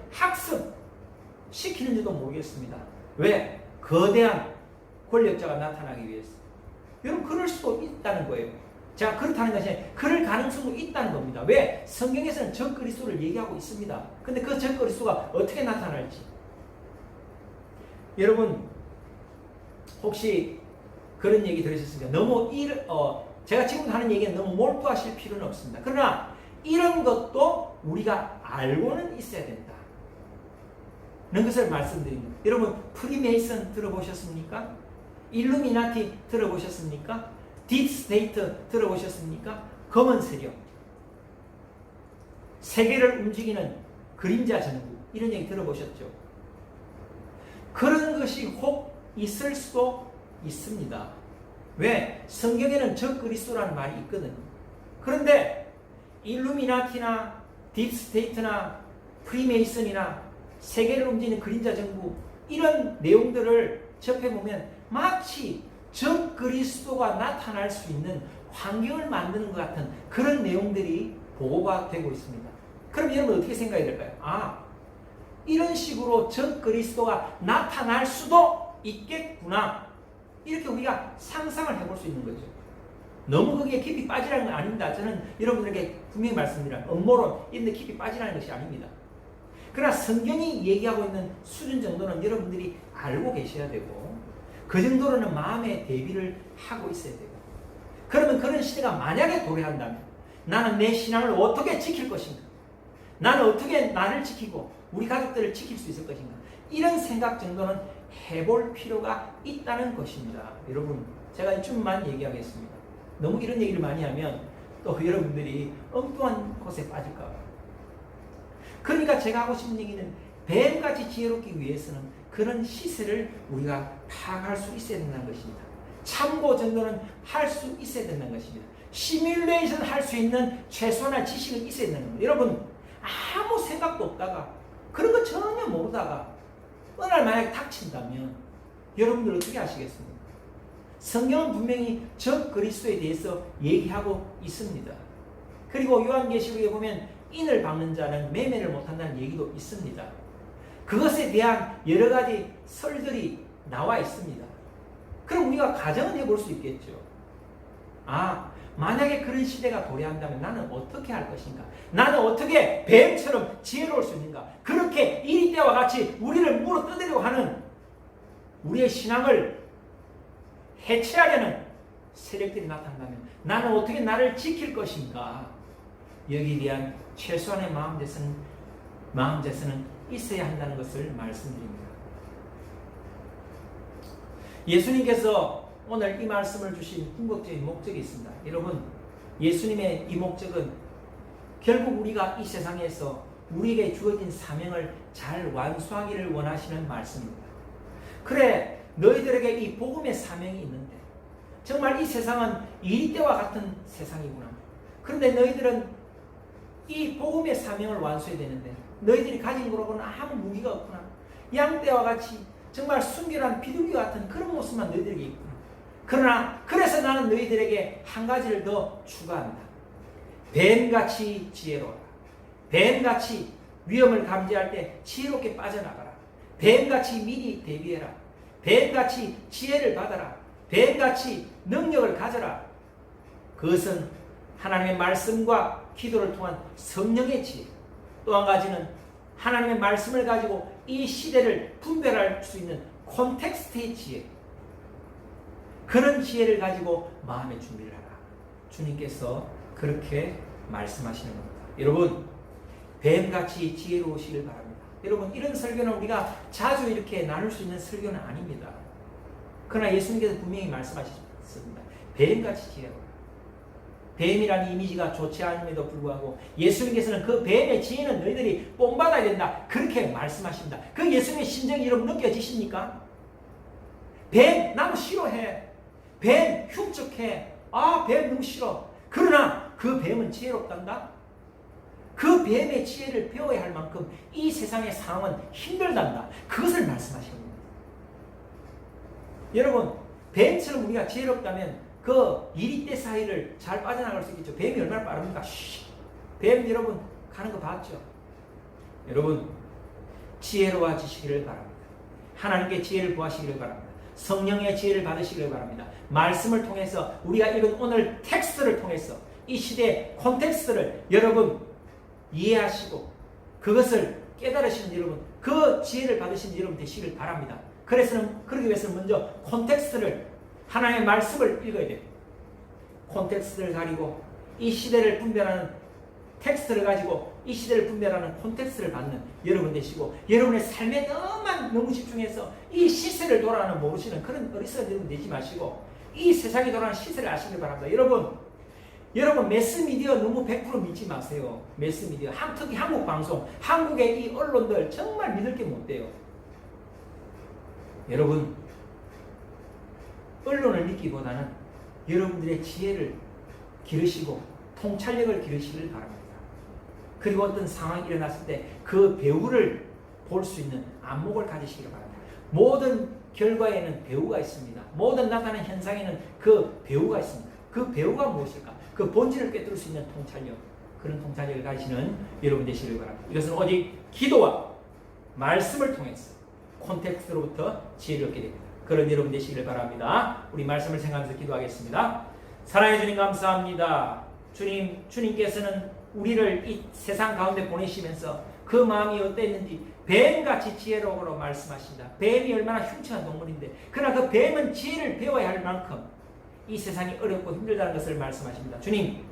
학습시키는지도 모르겠습니다. 왜? 거대한 권력자가 나타나기 위해서. 여러분 그럴 수도 있다는 거예요. 자, 그렇다는 것이 그럴 가능성도 있다는 겁니다. 왜? 성경에서는 적그리스도를 얘기하고 있습니다. 근데 그 적그리스도가 어떻게 나타날지. 여러분 혹시 그런 얘기 들으셨습니까? 너무 제가 지금 하는 얘기는 너무 몰두하실 필요는 없습니다. 그러나 이런 것도 우리가 알고는 있어야 된다. 는 것을 말씀드립니다. 여러분 프리메이슨 들어보셨습니까? 일루미나티 들어보셨습니까? 딥스테이트 들어보셨습니까? 검은 세력, 세계를 움직이는 그림자 정부, 이런 얘기 들어보셨죠? 그런 것이 혹 있을 수도 있습니다. 왜? 성경에는 적그리스도라는 말이 있거든요. 그런데 일루미나티나 딥스테이트나 프리메이슨이나 세계를 움직이는 그림자 정부, 이런 내용들을 접해보면 마치 적그리스도가 나타날 수 있는 환경을 만드는 것 같은 그런 내용들이 보고가 되고 있습니다. 그럼 여러분 어떻게 생각해야 될까요? 아, 이런 식으로 적그리스도가 나타날 수도 있겠구나. 이렇게 우리가 상상을 해볼 수 있는 거죠. 너무 거기에 깊이 빠지라는 건 아닙니다. 저는 여러분들에게 분명히 말씀드립니다. 음모론 이런 데 깊이 빠지라는 것이 아닙니다. 그러나 성경이 얘기하고 있는 수준 정도는 여러분들이 알고 계셔야 되고, 그 정도로는 마음의 대비를 하고 있어야 되고, 그러면 그런 시대가 만약에 도래한다면 나는 내 신앙을 어떻게 지킬 것인가? 나는 어떻게 나를 지키고 우리 가족들을 지킬 수 있을 것인가? 이런 생각 정도는 해볼 필요가 있다는 것입니다. 여러분 제가 이쯤만 얘기하겠습니다. 너무 이런 얘기를 많이 하면 또 여러분들이 엉뚱한 곳에 빠질까 봐. 그러니까 제가 하고 싶은 얘기는 뱀같이 지혜롭기 위해서는 그런 시세를 우리가 파악할 수 있어야 된다는 것입니다. 참고 정도는 할 수 있어야 된다는 것입니다. 시뮬레이션 할 수 있는 최소한의 지식은 있어야 된다는 겁니다. 여러분 아무 생각도 없다가 그런 거 전혀 모르다가 어느 날 만약에 닥친다면 여러분들 어떻게 하시겠습니까? 성경은 분명히 적그리스도에 대해서 얘기하고 있습니다. 그리고 요한계시록에 보면 인을 박는 자는 매매를 못한다는 얘기도 있습니다. 그것에 대한 여러 가지 설들이 나와 있습니다. 그럼 우리가 가정은 해볼 수 있겠죠. 아, 만약에 그런 시대가 도래한다면 나는 어떻게 할 것인가? 나는 어떻게 뱀처럼 지혜로울 수 있는가? 그렇게 이 때와 같이 우리를 물어 뜯으려고 하는 우리의 신앙을 해체하려는 세력들이 나타난다면 나는 어떻게 나를 지킬 것인가? 여기에 대한 최소한의 마음제스는 있어야 한다는 것을 말씀드립니다. 예수님께서 오늘 이 말씀을 주신 궁극적인 목적이 있습니다. 여러분, 예수님의 이 목적은 결국 우리가 이 세상에서 우리에게 주어진 사명을 잘 완수하기를 원하시는 말씀입니다. 그래, 너희들에게 이 복음의 사명이 있는데 정말 이 세상은 이때와 같은 세상이구나. 그런데 너희들은 이 복음의 사명을 완수해야 되는데 너희들이 가진 거로는 아무 무기가 없구나. 양떼와 같이 정말 순결한 비둘기 같은 그런 모습만 너희들에게 있구나. 그러나 그래서 나는 너희들에게 한 가지를 더 추가한다. 뱀같이 지혜로워라. 뱀같이 위험을 감지할 때 지혜롭게 빠져나가라. 뱀같이 미리 대비해라. 뱀같이 지혜를 받아라. 뱀같이 능력을 가져라. 그것은 하나님의 말씀과 기도를 통한 성령의 지혜. 또 한 가지는 하나님의 말씀을 가지고 이 시대를 분별할 수 있는 콘텍스트의 지혜. 그런 지혜를 가지고 마음의 준비를 하라. 주님께서 그렇게 말씀하시는 겁니다. 여러분, 뱀같이 지혜로우시길 바랍니다. 여러분, 이런 설교는 우리가 자주 이렇게 나눌 수 있는 설교는 아닙니다. 그러나 예수님께서 분명히 말씀하셨습니다. 뱀같이 지혜로워라. 뱀이라는 이미지가 좋지 않음에도 불구하고 예수님께서는 그 뱀의 지혜는 너희들이 본받아야 된다. 그렇게 말씀하십니다. 그 예수님의 심정이 여러분 느껴지십니까? 뱀 나무 싫어해. 뱀 흉측해. 아, 뱀 너무 싫어. 그러나 그 뱀은 지혜롭단다. 그 뱀의 지혜를 배워야 할 만큼 이 세상의 상황은 힘들단다. 그것을 말씀하시는 겁니다. 여러분, 뱀처럼 우리가 지혜롭다면 그 이리떼 사이를 잘 빠져나갈 수 있겠죠. 뱀이 얼마나 빠릅니까? 뱀 여러분 가는 거 봤죠? 여러분, 지혜로워지시기를 바랍니다. 하나님께 지혜를 구하시기를 바랍니다. 성령의 지혜를 받으시기를 바랍니다. 말씀을 통해서 우리가 읽은 오늘 텍스트를 통해서 이 시대의 콘텍스트를 여러분 이해하시고 그것을 깨달으시는 여러분, 그 지혜를 받으신 여러분 되시길 바랍니다. 그러기 위해서는 먼저 콘텍스트를, 하나님의 말씀을 읽어야 돼요. 콘텍스트를 가지고 이 시대를 분별하는 텍스트를 가지고 이 시대를 분별하는 콘텍스트를 받는 여러분 되시고, 여러분의 삶에 너무 집중해서 이 시세를 돌아가는 모르시는 그런 어리석은 여러분 되지 마시고 이 세상이 돌아가는 시세를 아시길 바랍니다. 여러분 매스미디어 너무 100% 믿지 마세요. 매스미디어, 특히 한국 방송, 한국의 이 언론들 정말 믿을 게 못 돼요. 여러분, 언론을 믿기보다는 여러분들의 지혜를 기르시고 통찰력을 기르시길 바랍니다. 그리고 어떤 상황이 일어났을 때 그 배우를 볼 수 있는 안목을 가지시길 바랍니다. 모든 결과에는 배우가 있습니다. 모든 나타나는 현상에는 그 배우가 있습니다. 그 배우가 무엇일까? 그 본질을 꿰뚫을 수 있는 통찰력, 그런 통찰력을 가지시는 여러분 되시길 바랍니다. 이것은 오직 기도와 말씀을 통해서 콘텍스트로부터 지혜를 얻게 됩니다. 그런 여러분 되시길 바랍니다. 우리 말씀을 생각하면서 기도하겠습니다. 사랑해 주님 감사합니다. 주님께서는 우리를 이 세상 가운데 보내시면서 그 마음이 어땠는지 뱀같이 지혜로우로 말씀하신다. 뱀이 얼마나 흉측한 동물인데, 그러나 그 뱀은 지혜를 배워야 할 만큼 이 세상이 어렵고 힘들다는 것을 말씀하십니다. 주님,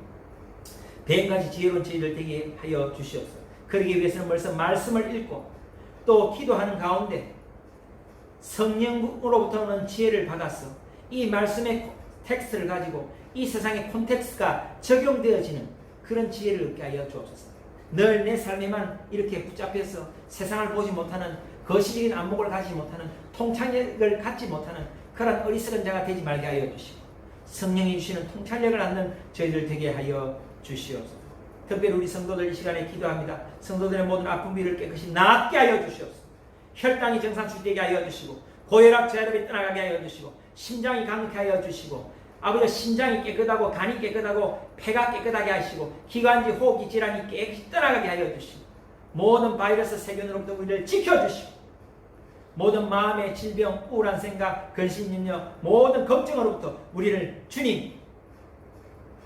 뱀같이 지혜로운 저희들 되게 하여 주시옵소서. 그러기 위해서는 벌써 말씀을 읽고 또 기도하는 가운데 성령으로부터 오는 지혜를 받아서 이 말씀의 텍스트를 가지고 이 세상의 콘텍스트가 적용되어지는 그런 지혜를 얻게 하여 주옵소서. 늘 내 삶에만 이렇게 붙잡혀서 세상을 보지 못하는, 거시적인 안목을 가지지 못하는, 통찰력을 갖지 못하는 그런 어리석은 자가 되지 말게 하여 주시고, 성령이 주시는 통찰력을 갖는 저희들 되게 하여 주시옵소서. 특별히 우리 성도들 이 시간에 기도합니다. 성도들의 모든 아픈 비를 깨끗이 낫게 하여 주시옵소서. 혈당이 정상 수준되게 하여 주시고, 고혈압, 저혈압이 떠나가게 하여 주시고, 심장이 강력하게 하여 주시고, 아버지 심장이 깨끗하고 간이 깨끗하고 폐가 깨끗하게 하시고, 기관지 호흡기 질환이 깨끗이 떠나가게 하여 주시고, 모든 바이러스 세균으로부터 우리를 지켜주시고, 모든 마음의 질병, 우울한 생각, 근심염려, 모든 걱정으로부터 우리를 주님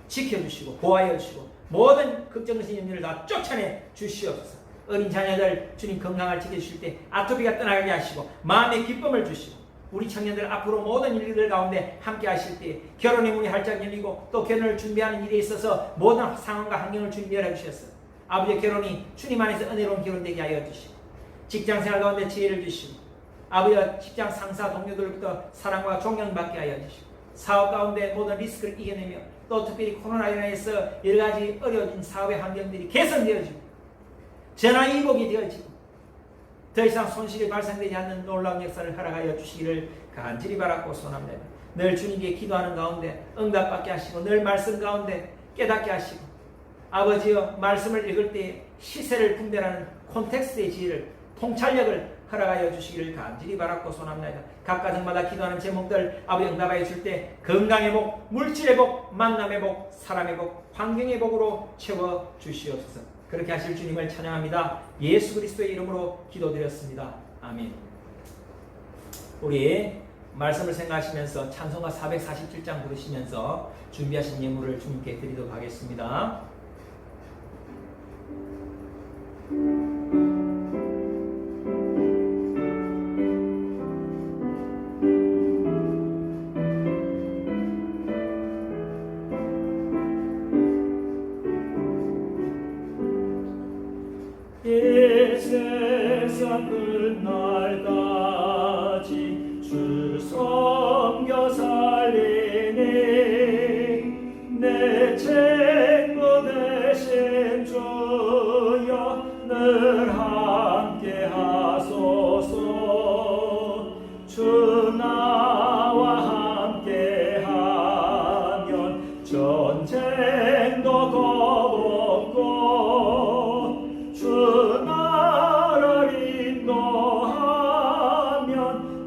지켜주시고 보호하여 주시고, 모든 걱정과 염려를 다 쫓아내 주시옵소서. 어린 자녀들 주님 건강을 지켜주실 때 아토피가 떠나가게 하시고 마음의 기쁨을 주시고, 우리 청년들 앞으로 모든 일들 가운데 함께 하실 때 결혼의 문이 활짝 열리고 또 결혼을 준비하는 일에 있어서 모든 상황과 환경을 주님 열어 주셨어요. 아버지의 결혼이 주님 안에서 은혜로운 결혼 되게 하여 주시고, 직장생활 가운데 지혜를 주시고, 아버지와 직장 상사 동료들부터 사랑과 존경받게 하여 주시고, 사업 가운데 모든 리스크를 이겨내며 또 특별히 코로나로 인해서 여러가지 어려워진 사업의 환경들이 개선되어지고 전화위복이 되어지고 더 이상 손실이 발생되지 않는 놀라운 역사를 허락하여 주시기를 간절히 바라고 소원합니다. 늘 주님께 기도하는 가운데 응답받게 하시고, 늘 말씀 가운데 깨닫게 하시고, 아버지여 말씀을 읽을 때 시세를 분별하는 콘텍스트의 지혜를, 통찰력을 허락하여 주시기를 간절히 바라고 소원합니다. 각 가정마다 기도하는 제목들 아버지 응답하여 줄 때 건강의 복, 물질의 복, 만남의 복, 사람의 복, 환경의 복으로 채워 주시옵소서. 그렇게 하실 주님을 찬양합니다. 예수 그리스도의 이름으로 기도드렸습니다. 아멘. 우리 말씀을 생각하시면서 찬송가 447장 부르시면서 준비하신 예물을 주님께 드리도록 하겠습니다. 이 세상 끝날까지 주 섬겨 살리니 내 친구 되신 주여 늘 함께 하소서. 주 나와 함께 하면 전쟁도 겁없고 주 나를 인도하면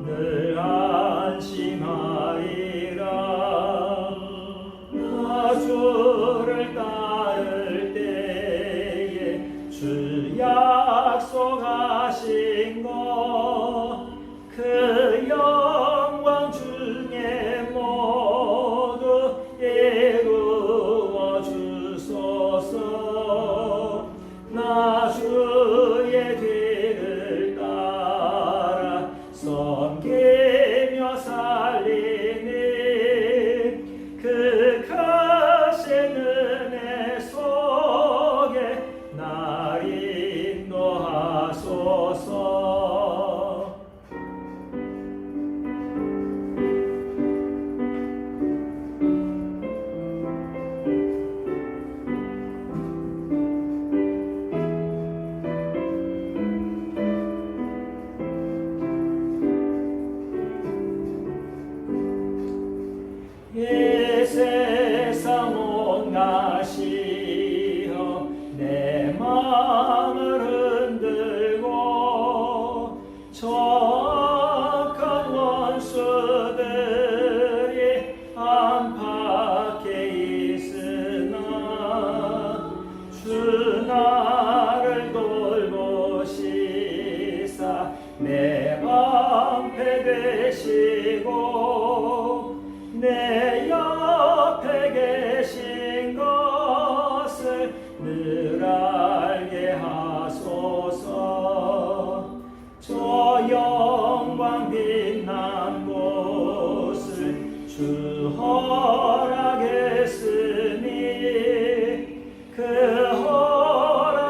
늘 안심하리라. 나 주를 따를 때에 주 약속하신 것 그 영광 중에 모두 이루어 주소서. 나 주의 뒤를 따라 섬기며 살리니 그 크신 은혜 속에 날 인도하소서. 이 세상 온갖 시험 내 마음을 흔들고 정악한 원수들이 안팎에 있으나 주 나를 돌보시사 내 방패 되시고 내 옆에 계신 것을 늘 알게 하소서. 저 영광 빛난 곳을 주 허락했으니 그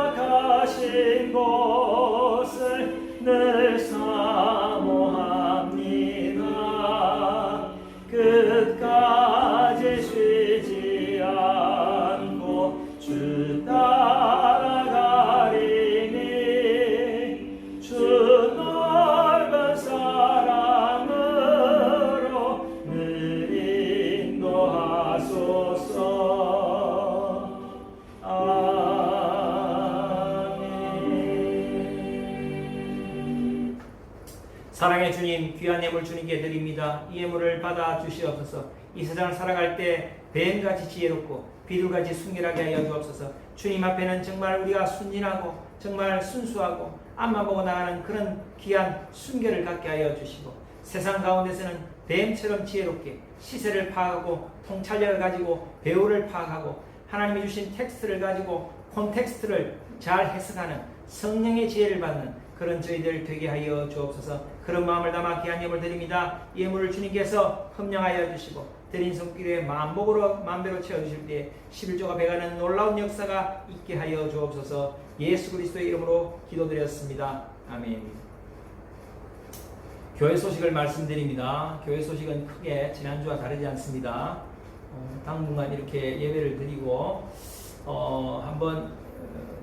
허락하신 곳을 늘 사모합니다. 끝까지 쉬지 않고 주 따라가리니 주 넓은 사랑으로 늘 인도하소서. 아멘. 사랑의 주님, 귀한 예물 주님께 드립니다. 이 예물을 받아 주시옵소서. 이 세상을 살아갈 때 뱀같이 지혜롭고 비둘같이 순결하게 하여 주옵소서. 주님 앞에는 정말 우리가 순진하고 정말 순수하고 앞만 보고 나가는 그런 귀한 순결을 갖게 하여 주시고, 세상 가운데서는 뱀처럼 지혜롭게 시세를 파악하고 통찰력을 가지고 배우를 파악하고 하나님이 주신 텍스트를 가지고 콘텍스트를 잘 해석하는 성령의 지혜를 받는 그런 저희들 되게 하여 주옵소서. 그런 마음을 담아 귀한 예물 드립니다. 이 예물을 주님께서 헌령하여 주시고 드린 손길에 만복으로 만배로 채워주실 때에 11조가 배가는 놀라운 역사가 있게 하여 주옵소서. 예수 그리스도의 이름으로 기도드렸습니다. 아멘. 교회 소식을 말씀드립니다. 교회 소식은 크게 지난주와 다르지 않습니다. 당분간 이렇게 예배를 드리고 한번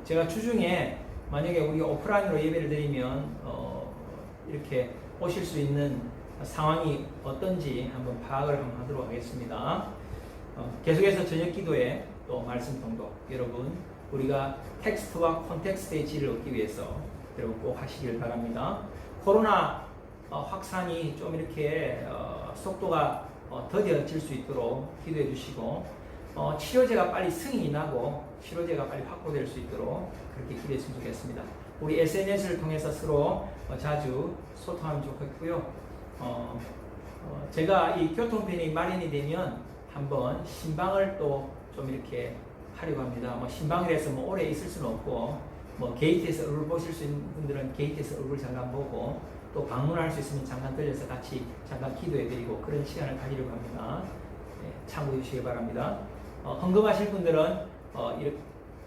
제가 주중에 만약에 우리가 오프라인으로 예배를 드리면 이렇게 오실 수 있는 상황이 어떤지 한번 파악을 한번 하도록 하겠습니다. 계속해서 저녁 기도에 또 말씀 통독 여러분 우리가 텍스트와 콘텍스트의 질을 얻기 위해서 여러분 꼭 하시길 바랍니다. 코로나 확산이 좀 이렇게 속도가 더뎌질 수 있도록 기도해 주시고 치료제가 빨리 승인이 나고 치료제가 빨리 확보될 수 있도록 그렇게 기도했으면 좋겠습니다. 우리 SNS를 통해서 서로 자주 소통하면 좋겠고요. 제가 이 교통편이 마련이 되면 한번 신방을 또 좀 이렇게 하려고 합니다. 뭐 신방이라서 뭐 오래 있을 수는 없고 뭐 게이트에서 얼굴 보실 수 있는 분들은 게이트에서 얼굴 잠깐 보고 또 방문할 수 있으면 잠깐 들려서 같이 잠깐 기도해드리고 그런 시간을 가지려고 합니다. 참고해 주시기 바랍니다. 헌금하실 분들은 이렇게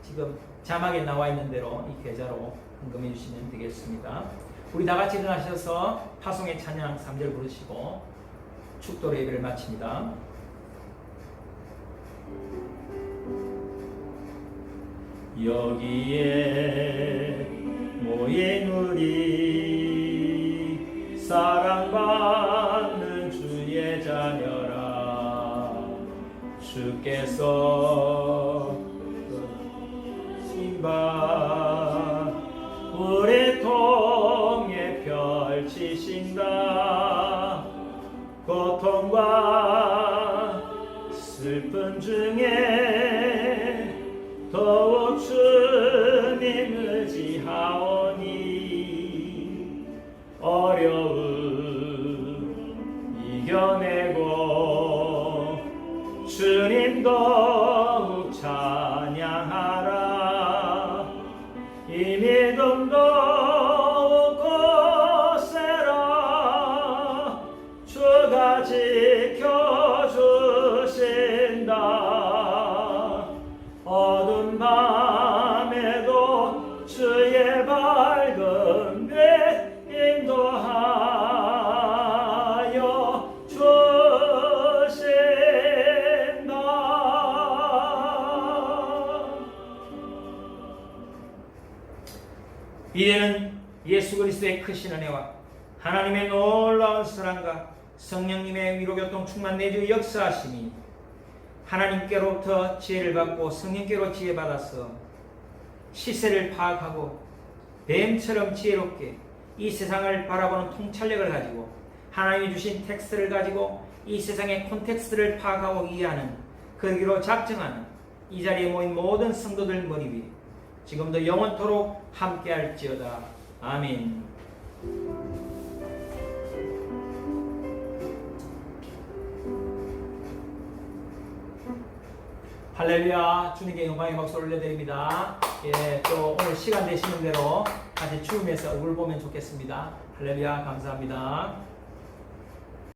지금 자막에 나와 있는 대로 이 계좌로 헌금해 주시면 되겠습니다. 우리 다 같이 일어나셔서 파송의 찬양 3절 부르시고 축도로 예배를 마칩니다. 여기에 모인 우리 사랑받는 주의 자녀라 주께서 신바 우리 통에 펼치신다 고통과 슬픈 중에 더욱 주님을 지하오니 어려움 이겨내고 주님 더욱 찬양하라 이 믿음 더욱 거세라 주가 지켜주신다 어두운 밤에도 주의 밝은 빛 인도하여 주신다. 이제는 예수 그리스도의 크신 은혜와 하나님의 놀라운 사랑과 성령님의 위로교통 충만 내주 역사하심이 하나님께로부터 지혜를 받고 성령께로 지혜받아서 시세를 파악하고 뱀처럼 지혜롭게 이 세상을 바라보는 통찰력을 가지고 하나님이 주신 텍스트를 가지고 이 세상의 콘텍스트를 파악하고 이해하는 그러기로 작정하는 이 자리에 모인 모든 성도들 머리 위에 지금도 영원토록 함께할지어다. 아멘. 할렐루야. 주님께 영광의 박수 올려드립니다. 또 오늘 시간 되시는 대로 같이 추우면서 얼굴 보면 좋겠습니다. 할렐루야. 감사합니다.